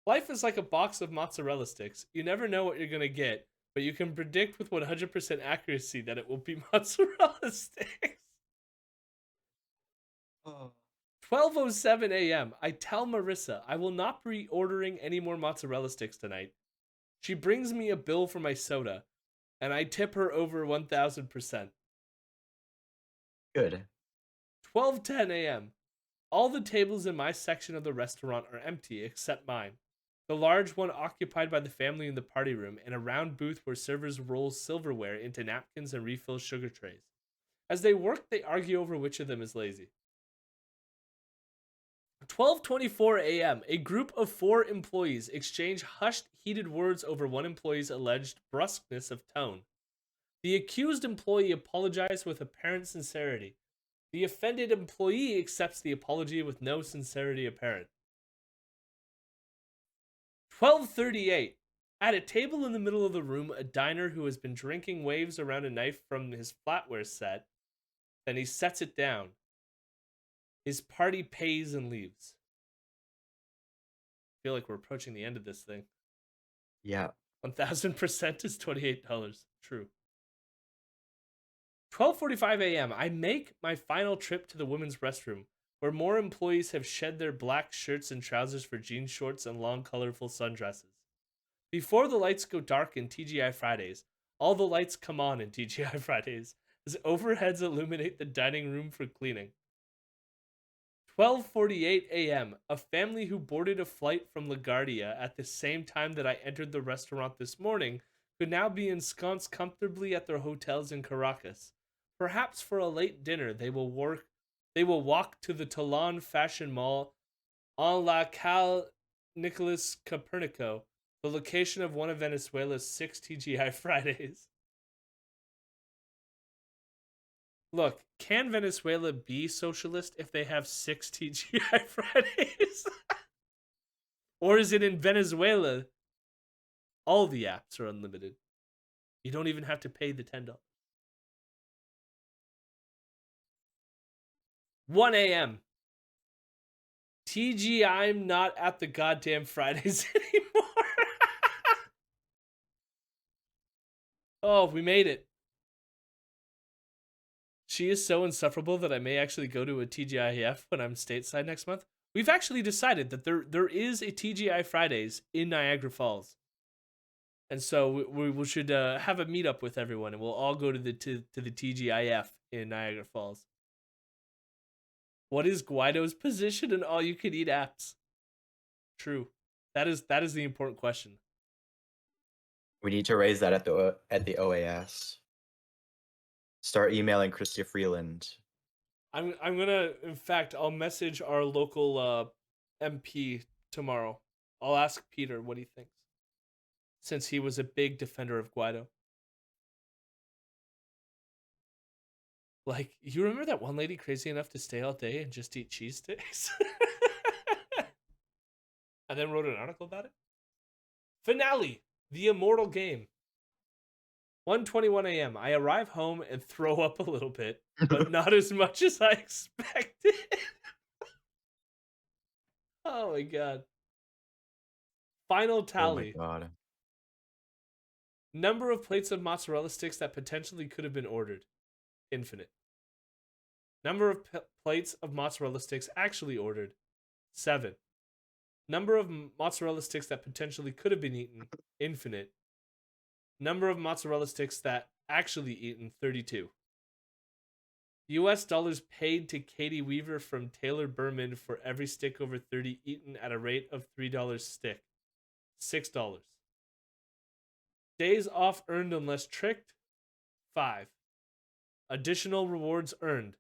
A: Life is like a box of mozzarella sticks. You never know what you're going to get, but you can predict with 100% accuracy that it will be mozzarella sticks.
B: Oh.
A: 12:07 a.m. I tell Marissa I will not be ordering any more mozzarella sticks tonight. She brings me a bill for my soda, and I tip her over 1000%.
B: Good.
A: 12:10 a.m. All the tables in my section of the restaurant are empty except mine. The large one occupied by the family in the party room, and a round booth where servers roll silverware into napkins and refill sugar trays. As they work, they argue over which of them is lazy. 12:24 a.m. A group of 4 employees exchange hushed, heated words over one employee's alleged brusqueness of tone. The accused employee apologized with apparent sincerity. The offended employee accepts the apology with no sincerity apparent. 12:38. At a table in the middle of the room, a diner who has been drinking waves around a knife from his flatware set. Then he sets it down. His party pays and leaves. I feel like we're approaching the end of this thing.
B: Yeah.
A: 1000% is $28. True. 12:45 a.m. I make my final trip to the women's restroom, where more employees have shed their black shirts and trousers for jean shorts and long, colorful sundresses. Before the lights go dark in TGI Fridays, all the lights come on in TGI Fridays as overheads illuminate the dining room for cleaning. 12:48 a.m. A family who boarded a flight from LaGuardia at the same time that I entered the restaurant this morning could now be ensconced comfortably at their hotels in Caracas. Perhaps for a late dinner, they will walk to the Toulon Fashion Mall en la Calle Nicolas Copernico, the location of one of Venezuela's 6 TGI Fridays. Look, can Venezuela be socialist if they have 6 TGI Fridays? Or is it in Venezuela all the apps are unlimited? You don't even have to pay the $10. 1 a.m. TG, I'm not at the goddamn Fridays anymore. Oh, we made it. She is so insufferable that I may actually go to a TGIF when I'm stateside next month. We've actually decided that there is a TGI Fridays in Niagara Falls. And so we should have a meetup with everyone, and we'll all go to the TGIF in Niagara Falls. What is Guaido's position in all-you-can-eat apps? True, that is the important question.
B: We need to raise that at the OAS. Start emailing Chrystia Freeland.
A: I'm gonna, in fact, I'll message our local MP tomorrow. I'll ask Peter what he thinks, since he was a big defender of Guaido. Like, you remember that one lady crazy enough to stay all day and just eat cheese sticks? And then wrote an article about it? Finale! The Immortal Game. 1:21 a.m. I arrive home and throw up a little bit, but not as much as I expected. Oh my god. Final tally.
B: Oh my god.
A: Number of plates of mozzarella sticks that potentially could have been ordered. Infinite. Number of plates of mozzarella sticks actually ordered. 7. Number of mozzarella sticks that potentially could have been eaten. Infinite. Number of mozzarella sticks that actually eaten. 32. US dollars paid to Katie Weaver from Taylor Berman for every stick over 30 eaten at a rate of $3 stick. $6. Days off earned unless tricked. 5. Additional rewards earned.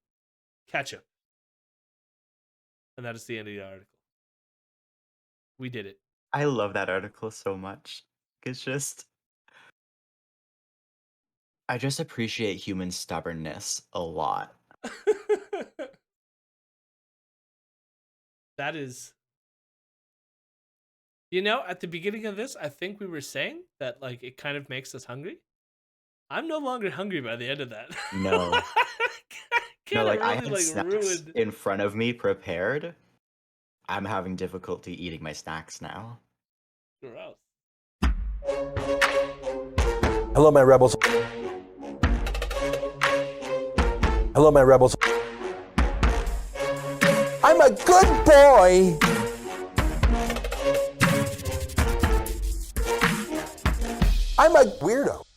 A: Ketchup. And that is the end of the article. We did it.
B: I love that article so much. It's just, I just appreciate human stubbornness a lot.
A: That is, you know, at the beginning of this, I think we were saying that, like, it kind of makes us hungry. I'm no longer hungry by the end of that.
B: No. No, like, I had
A: like,
B: snacks
A: ruined.
B: in front of me prepared. I'm having difficulty eating my snacks now.
A: Gross.
C: Hello, my rebels. Hello, my rebels. I'm a good boy. I'm a weirdo.